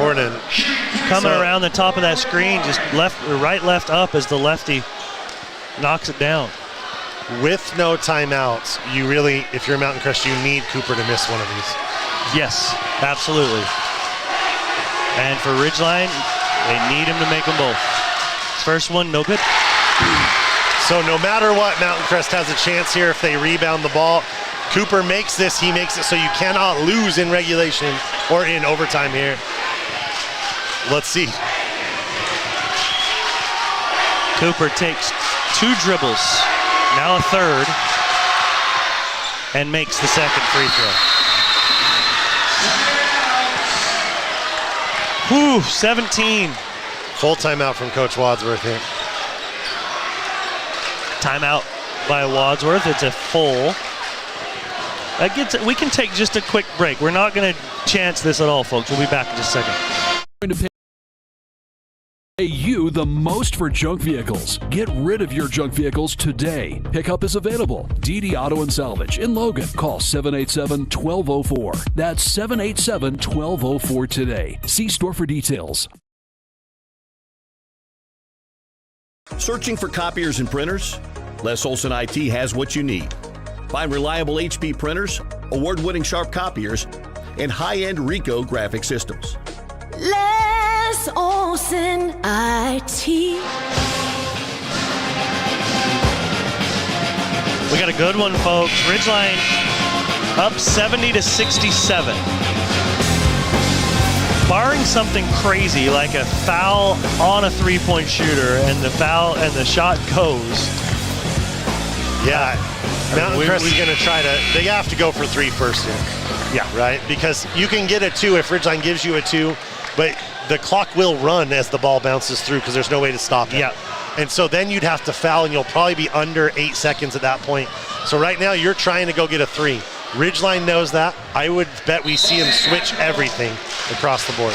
Coming around the top of that screen, just right, left, up as the lefty knocks it down. With no timeouts, you really, if you're Mountain Crest, you need Cooper to miss one of these. Yes, absolutely. And for Ridgeline, they need him to make them both. First one, no good. So no matter what, Mountain Crest has a chance here if they rebound the ball. Cooper makes this, he makes it so you cannot lose in regulation or in overtime here. Let's see. Cooper takes 2 dribbles, now a third, and makes the second free throw. Whew, 17. Full timeout from Coach Wadsworth here. Timeout by Wadsworth. It's a full. We can take just a quick break. We're not going to chance this at all, folks. We'll be back in just a second. Going to pay you the most for junk vehicles. Get rid of your junk vehicles today. Pickup is available. DD Auto and Salvage in Logan. Call 787-1204. That's 787-1204 today. See store for details. Searching for copiers and printers? Les Olson IT has what you need. Find reliable HP printers, award-winning Sharp copiers, and high-end Ricoh graphic systems. Les Olson IT. We got a good one, folks. Ridgeline up 70-67. Barring something crazy like a foul on a three-point shooter and the shot goes. Yeah, Mountain Crest is going to try to, they have to go for 3 first here. Yeah. Right? Because you can get a 2 if Ridgeline gives you a 2, but the clock will run as the ball bounces through because there's no way to stop it. Yeah. And so then you'd have to foul and you'll probably be under 8 seconds at that point. So right now you're trying to go get a 3. Ridgeline knows that. I would bet we see him switch everything across the board.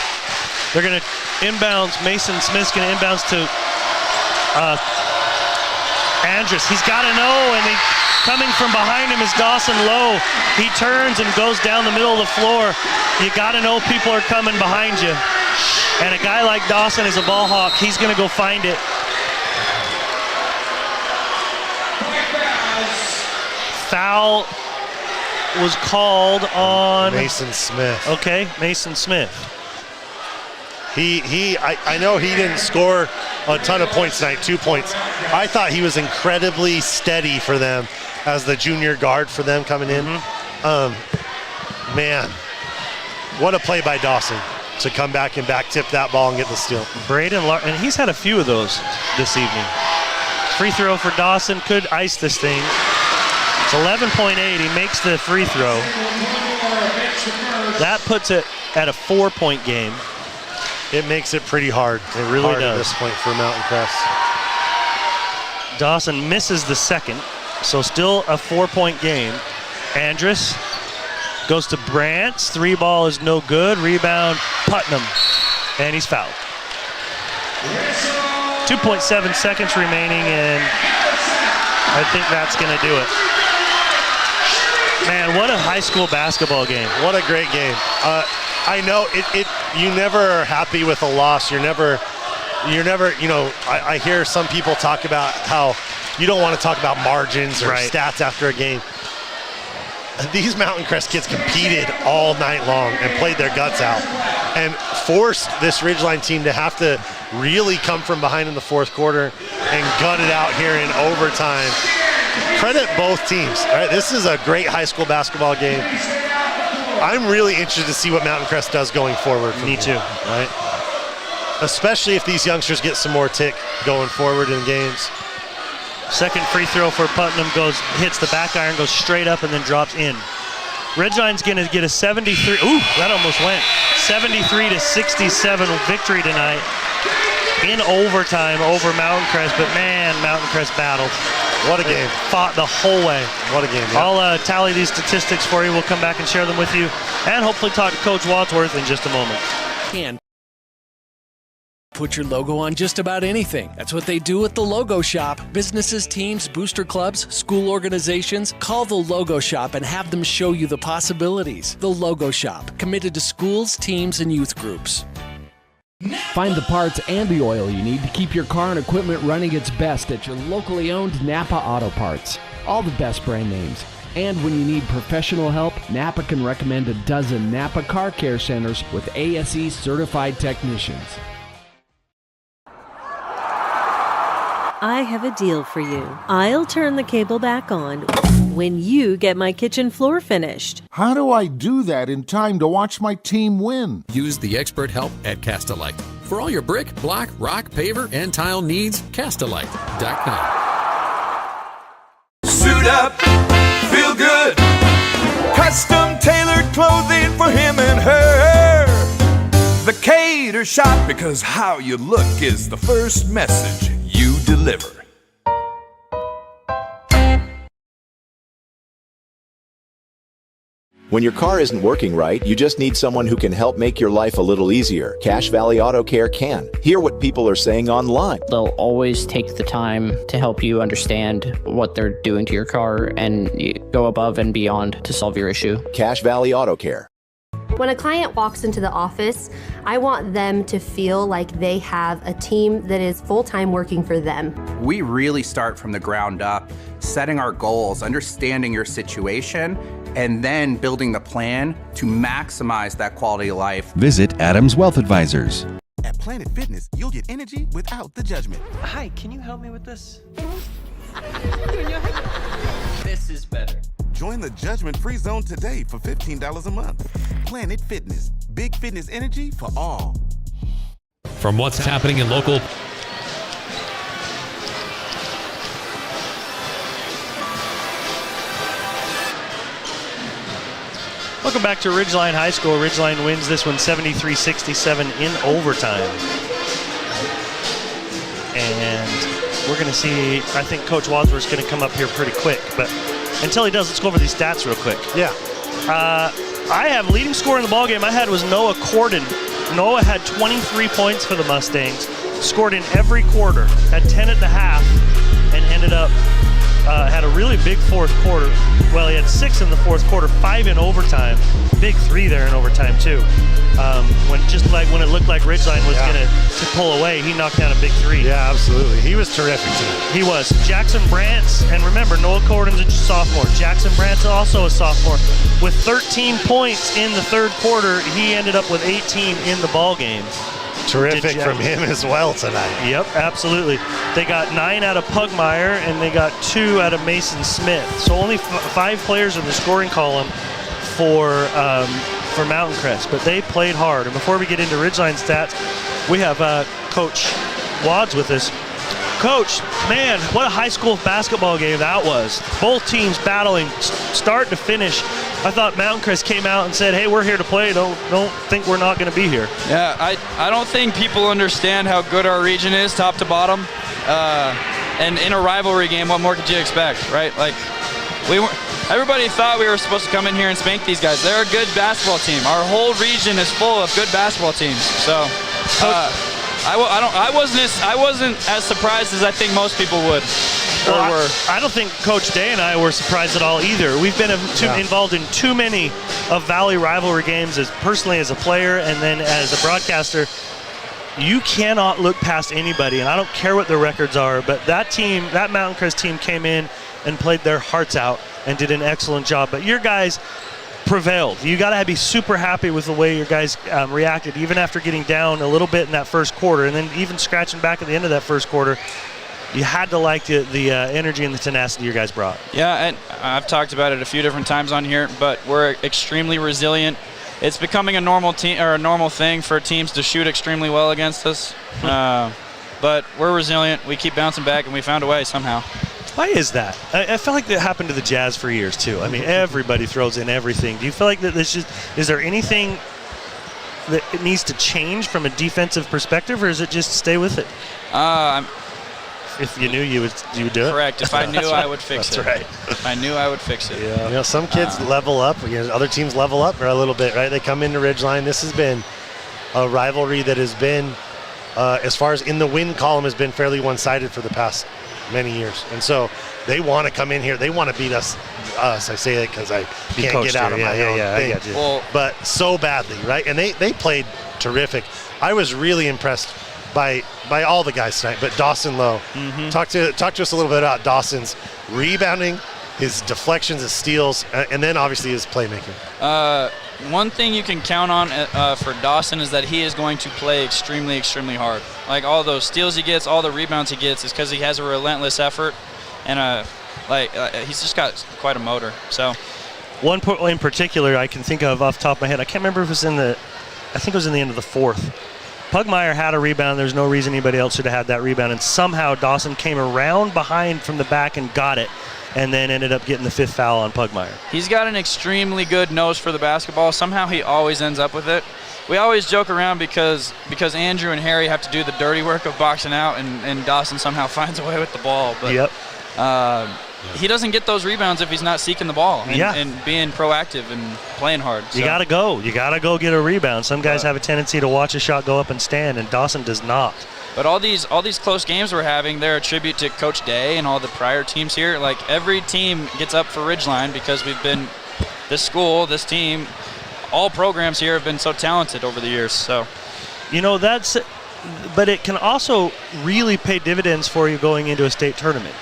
They're going to inbounds. Mason Smith's going to inbounds to Andrus. He's got to know, and coming from behind him is Dawson Lowe. He turns and goes down the middle of the floor. You got to know people are coming behind you. And a guy like Dawson is a ball hawk. He's going to go find it. Foul was called on Mason Smith. Okay, Mason Smith. I know he didn't score a ton of points tonight, 2 points. I thought he was incredibly steady for them as the junior guard for them coming in. Man, what a play by Dawson to come back and back tip that ball and get the steal. And he's had a few of those this evening. Free throw for Dawson could ice this thing. It's 11.8. He makes the free throw. That puts it at a 4-point game. It makes it pretty hard. It really does. At this point for Mountain Crest. Dawson misses the second, so still a 4-point game. Andrus goes to Brantz. 3 ball is no good. Rebound, Putnam. And he's fouled. 2.7 seconds remaining, and I think that's going to do it. Man, what a high school basketball game. What a great game. I know you never are happy with a loss. You're never, I hear some people talk about how you don't want to talk about margins or stats after a game. these Mountain Crest kids competed all night long and played their guts out and forced this Ridgeline team to have to really come from behind in the fourth quarter and gut it out here in overtime. Credit both teams. All right, this is a great high school basketball game. I'm really interested to see what Mountain Crest does going forward. Me too. Right? Especially if these youngsters get some more tick going forward in games. Second free throw for Putnam hits the back iron, goes straight up, and then drops in. Ridgeline's going to get a 73. Ooh, that almost went. 73-67 victory tonight in overtime over Mountain Crest. But man, Mountain Crest battled. What a game. Fought the whole way. What a game. Yeah. I'll tally these statistics for you. We'll come back and share them with you, and hopefully talk to Coach Wadsworth in just a moment. Can put your logo on just about anything. That's what they do at the Logo Shop. Businesses, teams, booster clubs, school organizations. Call the Logo Shop and have them show you the possibilities. The Logo Shop, committed to schools, teams, and youth groups. Find the parts and the oil you need to keep your car and equipment running its best at your locally owned Napa Auto Parts. All the best brand names. And when you need professional help, Napa can recommend a dozen Napa Car Care Centers with ASE certified technicians. I have a deal for you. I'll turn the cable back on when you get my kitchen floor finished. How do I do that in time to watch my team win? Use the expert help at Castalite. For all your brick, block, rock, paver, and tile needs, Castalite.com. Suit up, feel good. Custom tailored clothing for him and her. The Cater Shop, because how you look is the first message you deliver. When your car isn't working right, you just need someone who can help make your life a little easier. Cache Valley Auto Care can. Hear what people are saying online. They'll always take the time to help you understand what they're doing to your car and go above and beyond to solve your issue. Cache Valley Auto Care. When a client walks into the office, I want them to feel like they have a team that is full-time working for them. We really start from the ground up, setting our goals, understanding your situation, and then building the plan to maximize that quality of life. Visit Adams Wealth Advisors. At Planet Fitness, you'll get energy without the judgment. Hi, can you help me with this? This is better. Join the judgment-free zone today for $15 a month. Planet Fitness, big fitness energy for all. From what's happening in local... Welcome back to Ridgeline High School. Ridgeline wins this one 73-67 in overtime. And we're going to see, I think Coach Wadsworth's going to come up here pretty quick. But until he does, let's go over these stats real quick. Yeah. I have leading scorer in the ballgame I had was Noah Corden. Noah had 23 points for the Mustangs, scored in every quarter, had 10 at the half, and ended up had a really big fourth quarter. Well, he had 6 in the fourth quarter, 5 in overtime. Big 3 there in overtime, too. When it looked like Ridgeline was going to pull away, he knocked down a big 3. Yeah, absolutely. He was terrific tonight. He was. Jackson Brantz, and remember, Noah Corden's a sophomore. Jackson Brantz also a sophomore. With 13 points in the third quarter, he ended up with 18 in the ball game. Terrific from him as well tonight. Yep, absolutely. They got 9 out of Pugmire, and they got 2 out of Mason Smith. So only 5 players in the scoring column for Mountain Crest, but they played hard. And before we get into Ridgeline stats, we have Coach Wads with us. Coach, man, what a high school basketball game that was. Both teams battling start to finish. I thought Mountain Crest came out and said, hey, we're here to play. Don't think we're not going to be here. Yeah, I don't think people understand how good our region is, top to bottom. And in a rivalry game, what more could you expect, right? Like, everybody thought we were supposed to come in here and spank these guys. They're a good basketball team. Our whole region is full of good basketball teams. So, I wasn't as surprised as I think most people would. I don't think Coach Day and I were surprised at all either. We've been involved in too many of Valley rivalry games personally as a player and then as a broadcaster. You cannot look past anybody, and I don't care what their records are, but that Mountain Crest team came in and played their hearts out. and did an excellent job. But your guys prevailed. You got to be super happy with the way your guys reacted, even after getting down a little bit in that first quarter, and then even scratching back at the end of that first quarter. You had to like the energy and the tenacity your guys brought. Yeah, and I've talked about it a few different times on here, but we're extremely resilient. It's becoming a normal thing for teams to shoot extremely well against us. But we're resilient. We keep bouncing back, and we found a way somehow. Why is that? I feel like that happened to the Jazz for years too. I mean, everybody throws in everything. Do you feel like that is there anything that it needs to change from a defensive perspective, or is it just stay with it? If you knew, you would do it. Correct. If I knew, I would fix it. That's right. If I knew, I would fix it. Yeah. You know, some kids level up. You know, other teams level up a little bit, right? They come into Ridgeline. This has been a rivalry that has been, as far as in the win column, has been fairly one-sided for the past many years. And so they want to come in here. They want to beat us. I say it because I can't get out of my own thing. I got you. Well, but so badly, right? And they played terrific. I was really impressed by all the guys tonight, but Dawson Lowe. Talk to us a little bit about Dawson's rebounding, his deflections, his steals, and then obviously his playmaking. One thing you can count on for Dawson is that he is going to play extremely, extremely hard. Like all those steals he gets, all the rebounds he gets, is because he has a relentless effort, and he's just got quite a motor. So, one point in particular I can think of off the top of my head, I can't remember if it was I think it was in the end of the fourth. Pugmire had a rebound. There's no reason anybody else should have had that rebound, and somehow Dawson came around behind from the back and got it, and then ended up getting the 5th foul on Pugmire. He's got an extremely good nose for the basketball. Somehow he always ends up with it. We always joke around because Andrew and Harry have to do the dirty work of boxing out, and Dawson somehow finds a way with the ball. But yep. He doesn't get those rebounds if he's not seeking the ball and being proactive and playing hard. So. You got to go get a rebound. Some guys have a tendency to watch a shot go up and stand, and Dawson does not. But all these close games we're having, they're a tribute to Coach Day and all the prior teams here. Like every team gets up for Ridgeline because we've been this school, this team, all programs here have been so talented over the years. So, you know, but it can also really pay dividends for you going into a state tournament.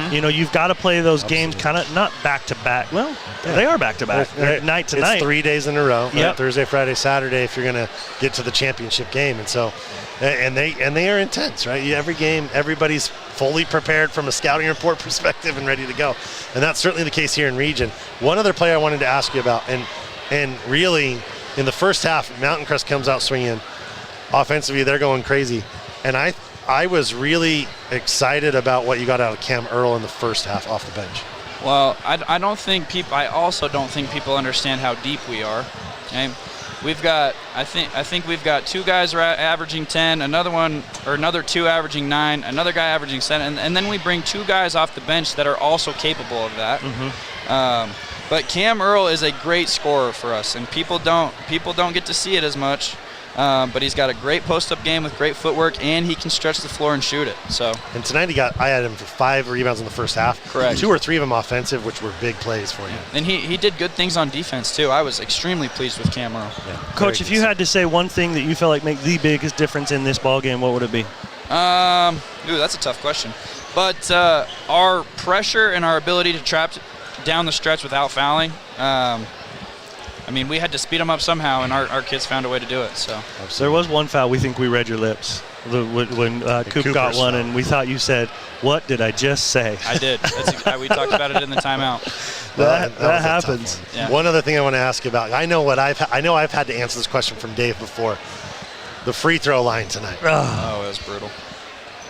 You know, you've got to play those games kind of not back to back. Well, they are back to back. They're night to night. It's 3 days in a row. Yep. Right? Thursday, Friday, Saturday. If you're going to get to the championship game, and so, and they are intense, right? Every game, everybody's fully prepared from a scouting report perspective and ready to go, and that's certainly the case here in region. One other player I wanted to ask you about, and really in the first half, Mountain Crest comes out swinging. Offensively, they're going crazy. And I was really excited about what you got out of Cam Earl in the first half off the bench. Well, I also don't think people understand how deep we are. Okay? I think we've got 2 guys averaging 10, another 2 averaging 9, another guy averaging 7, and then we bring 2 guys off the bench that are also capable of that. But Cam Earl is a great scorer for us, and people don't get to see it as much. But he's got a great post-up game with great footwork, and he can stretch the floor and shoot it. So. And tonight I had him for 5 rebounds in the first half. Correct. 2 or 3 of them offensive, which were big plays for you. And he did good things on defense too. I was extremely pleased with Cam Earl. Yeah, Coach, if you had to say one thing that you felt like made the biggest difference in this ball game, what would it be? That's a tough question. But our pressure and our ability to trap down the stretch without fouling. I mean, we had to speed them up somehow, and our kids found a way to do it. So there was one foul. We think we read your lips when Coop got one, and we thought you said, "What did I just say?" I did. We talked about it in the timeout. That happens. Yeah. One other thing I want to ask you about. I know I've had to answer this question from Dave before. The free throw line tonight. Oh, it was brutal.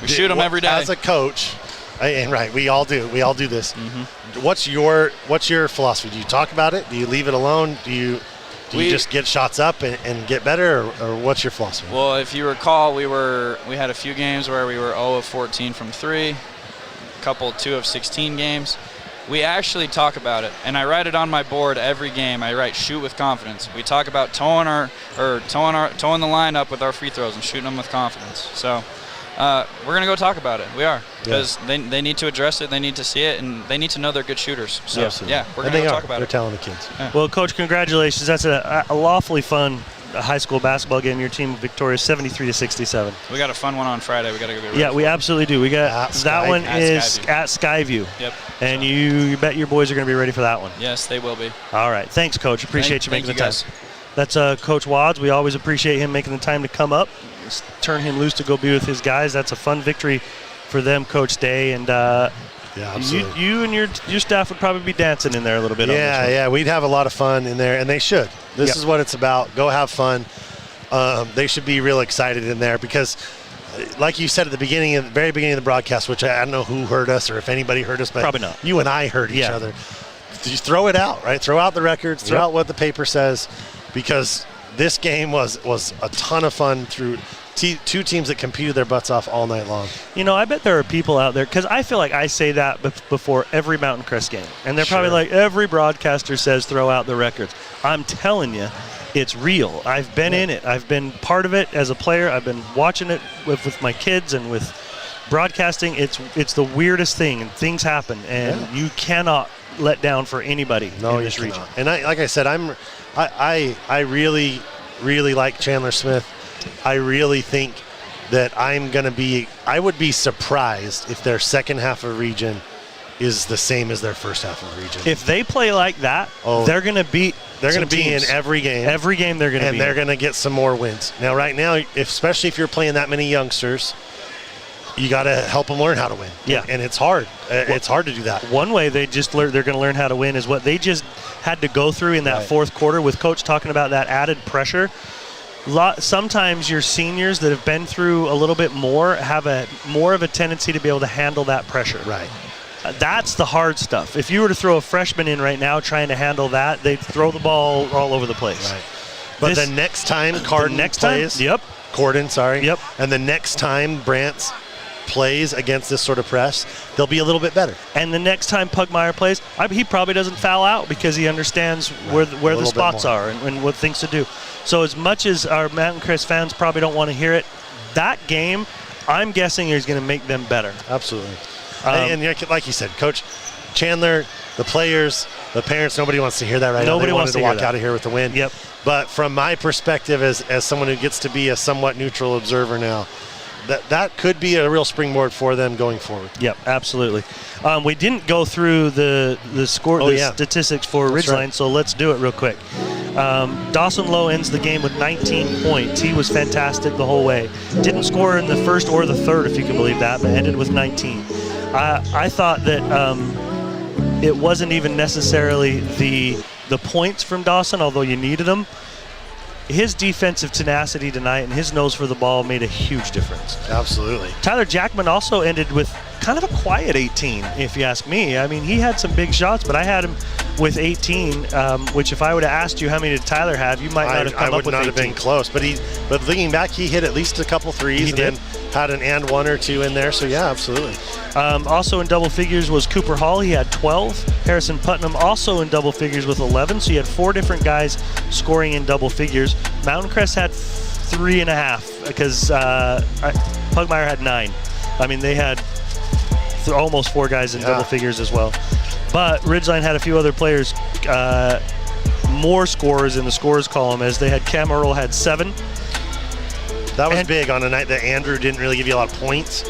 We shoot them every day. As a coach, and right, we all do this. What's your philosophy? Do you talk about it? Do you leave it alone? Do you just get shots up and get better, or what's your philosophy? Well, if you recall, we had a few games where we were 0 of 14 from 3, a couple 2 of 16 games. We actually talk about it, and I write it on my board every game. I write "shoot with confidence." We talk about towing the line up with our free throws and shooting them with confidence. So. We're going to go talk about it. We are. Because they need to address it, they need to see it, and they need to know they're good shooters. So, yeah, we're going to go talk about They're it. talented kids. Yeah. Well, Coach, congratulations. That's a lawfully fun high school basketball game. Your team victorious 73-67. We got a fun one on Friday. We got to go. Yeah, we absolutely do. We got that one is at Skyview. Yep. And you bet your boys are going to be ready for that one. Yes, they will be. All right. Thanks, Coach. Appreciate you making the time. Guys. That's Coach Wads. We always appreciate him making the time to come up, turn him loose to go be with his guys. That's a fun victory for them, Coach Day. And you and your staff would probably be dancing in there a little bit. Yeah, we'd have a lot of fun in there, and they should. This is what it's about. Go have fun. They should be real excited in there because, like you said at the very beginning of the broadcast, which I don't know who heard us or if anybody heard us, but probably not. You and I heard each other. Just throw it out, right? Throw out the records, throw out what the paper says, because this game was a ton of fun through two teams that competed their butts off all night long. You know, I bet there are people out there, because I feel like I say that before every Mountain Crest game, and they're probably like, every broadcaster says throw out the records. I'm telling you, it's real. I've been in it. I've been part of it as a player. I've been watching it with my kids and with broadcasting. It's the weirdest thing, and things happen, and you cannot let down for anybody in this region. And like I said, I really, really like Chandler Smith. I really think that I would be surprised if their second half of region is the same as their first half of region. If they play like that, they're going to beat. They're going to be in every game. Every game they're going to be. And they're going to get some more wins. Now, right now, especially if you're playing that many youngsters, you got to help them learn how to win. Yeah. And it's hard. It's hard to do that. One way they're going to learn how to win is what they just had to go through in that fourth quarter with Coach talking about that added pressure. Sometimes your seniors that have been through a little bit more have more of a tendency to be able to handle that pressure. Right. That's the hard stuff. If you were to throw a freshman in right now trying to handle that, they'd throw the ball all over the place. Right. But the next time Corden plays, and the next time Brant's plays against this sort of press, they'll be a little bit better. And the next time Pugmire plays, he probably doesn't foul out because he understands where the spots are and what things to do. So as much as our Mountain Crest fans probably don't want to hear it, that game, I'm guessing, is going to make them better. Absolutely. And like you said, Coach Chandler, the players, the parents, nobody wants to hear that right now. Nobody wants to walk out of here with the win. Yep. But from my perspective as someone who gets to be a somewhat neutral observer now, that could be a real springboard for them going forward. Yep, absolutely. We didn't go through the statistics for Ridgeline, so let's do it real quick. Dawson Lowe ends the game with 19 points. He was fantastic the whole way. Didn't score in the first or the third, if you can believe that, but ended with 19. I thought that it wasn't even necessarily the points from Dawson, although you needed them. His defensive tenacity tonight and his nose for the ball made a huge difference. Absolutely. Tyler Jackman also ended with kind of a quiet 18, if you ask me. I mean, he had some big shots, but I had him with 18, which if I would have asked you how many did Tyler have, you might not have come up with 18. I would not have been close. But looking back, he hit at least a couple threes. He did. Had an and one or two in there, so yeah, absolutely. Also in double figures was Cooper Hall. He had 12. Harrison Putnam also in double figures with 11. So you had 4 different guys scoring in double figures. Mountain Crest had 3.5 because Pugmire had 9. I mean, they had almost 4 guys in double figures as well. But Ridgeline had a few other players, more scorers in the scores column, as they had Cam Earl had 7. That was big on a night that Andrew didn't really give you a lot of points.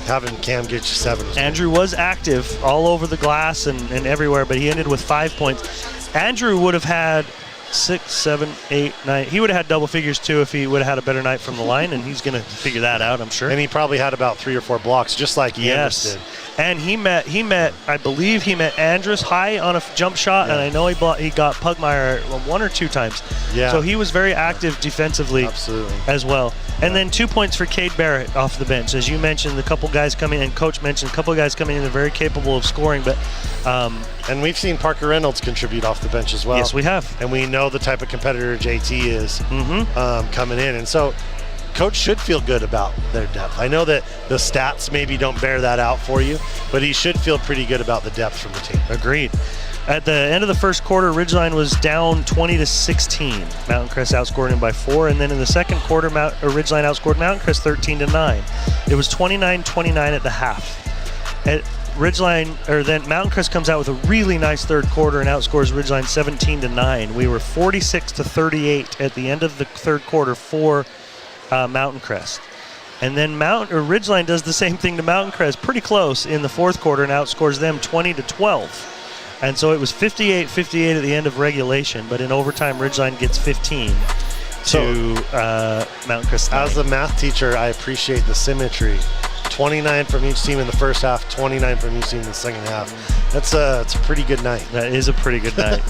Having Cam get you 7 was Andrew was active all over the glass and everywhere, but he ended with 5 points. Andrew would have had 6, 7, 8, 9. He would have had double figures too if he would have had a better night from the line, and he's going to figure that out, I'm sure. And he probably had about 3 or 4 blocks, just like Andrus did. And he met, I believe he met Andrus high on a jump shot, and I know he got Pugmire 1 or 2 times. Yeah. So he was very active defensively as well. And then 2 points for Cade Barrett off the bench. As you mentioned, a couple guys coming, and Coach mentioned a couple guys coming in that are very capable of scoring. But and we've seen Parker Reynolds contribute off the bench as well. Yes, we have. And we know the type of competitor JT is coming in. And so Coach should feel good about their depth. I know that the stats maybe don't bear that out for you, but he should feel pretty good about the depth from the team. Agreed. At the end of the first quarter, Ridgeline was down 20-16. Mountain Crest outscored him by 4, and then in the second quarter, Ridgeline outscored Mountain Crest 13-9. It was 29-29 at the half. then Mountain Crest comes out with a really nice third quarter and outscores Ridgeline 17-9. We were 46-38 at the end of the third quarter for Mountain Crest. And then Ridgeline does the same thing to Mountain Crest, pretty close in the fourth quarter, and outscores them 20-12. And so it was 58-58 at the end of regulation, but in overtime, Ridgeline gets 15 to Mountain Crest. As a math teacher, I appreciate the symmetry. 29 from each team in the first half, 29 from each team in the second half. It's a pretty good night. That is a pretty good night.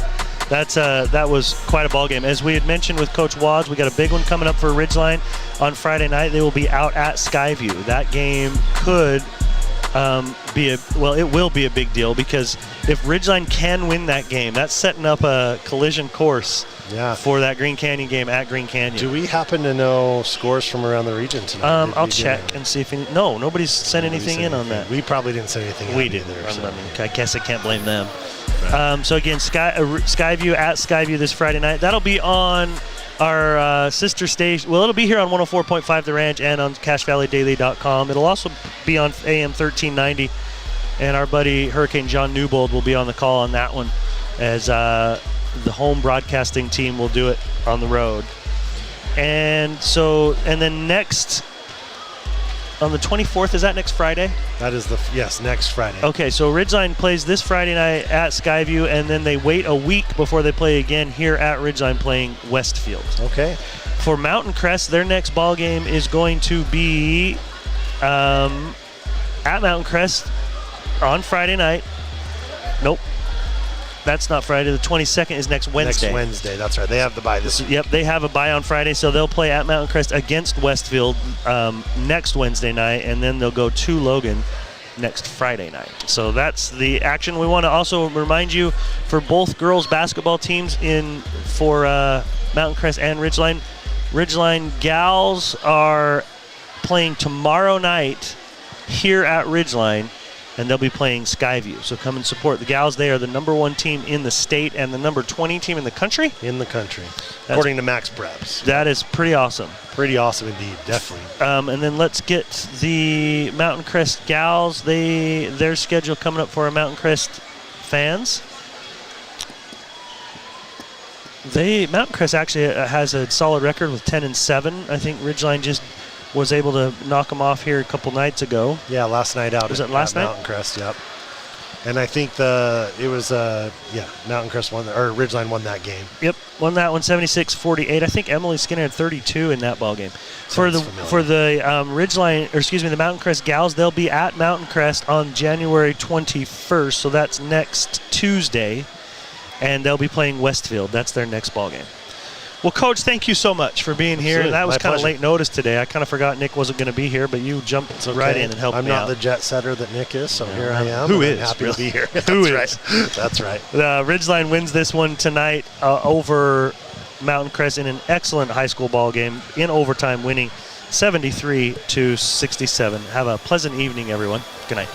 That was quite a ball game. As we had mentioned with Coach Wads, we got a big one coming up for Ridgeline on Friday night. They will be out at Skyview. That game could it will be a big deal, because if Ridgeline can win that game, that's setting up a collision course for that Green Canyon game at Green Canyon. Do we happen to know scores from around the region tonight? I'll check and see if nobody's sent anything in on that. We probably didn't send anything. We did. I guess I can't blame them. Right. So again, Skyview at Skyview this Friday night. That'll be on our sister station. Well, it'll be here on 104.5 The Ranch and on CashValleyDaily.com. It'll also be on AM 1390, and our buddy Hurricane John Newbold will be on the call on that one, as the home broadcasting team will do it on the road. And then next on the 24th, is that next Friday? That is next Friday. Okay, so Ridgeline plays this Friday night at Skyview, and then they wait a week before they play again here at Ridgeline, playing Westfield. Okay. For Mountain Crest, their next ball game is going to be at Mountain Crest on Friday night. Nope. That's not Friday. The 22nd is next Wednesday. Next Wednesday, that's right. They have the bye this week. Yep, they have a bye on Friday, so they'll play at Mountain Crest against Westfield next Wednesday night, and then they'll go to Logan next Friday night. So that's the action. We want to also remind you, for both girls basketball teams for Mountain Crest and Ridgeline, Ridgeline gals are playing tomorrow night here at Ridgeline, and they'll be playing Skyview. So come and support the gals. They are the number 1 team in the state and the number 20 team in the country. According to Max Preps. That is pretty awesome. Pretty awesome indeed, definitely. And then let's get the Mountain Crest gals. Their schedule coming up for our Mountain Crest fans. Mountain Crest actually has a solid record with 10-7. I think Ridgeline just was able to knock them off here a couple nights ago. Yeah, last night out. Was it last night? Mountain Crest, yep. And I think Mountain Crest won, or Ridgeline won that game. Yep, won that one 76-48. I think Emily Skinner had 32 in that ball game. For the Ridgeline, or excuse me, the Mountain Crest gals, they'll be at Mountain Crest on January 21st, so that's next Tuesday, and they'll be playing Westfield. That's their next ball game. Well, Coach, thank you so much for being here. Absolutely. That was kind of pleasure. late notice today. I kind of forgot Nick wasn't going to be here, but you jumped right in and helped me out. I'm not the jet setter that Nick is, so here I am. Who is? I'm happy to be here. Who is? Right. That's right. Ridgeline wins this one tonight over Mountain Crest in an excellent high school ball game in overtime, winning 73-67. Have a pleasant evening, everyone. Good night.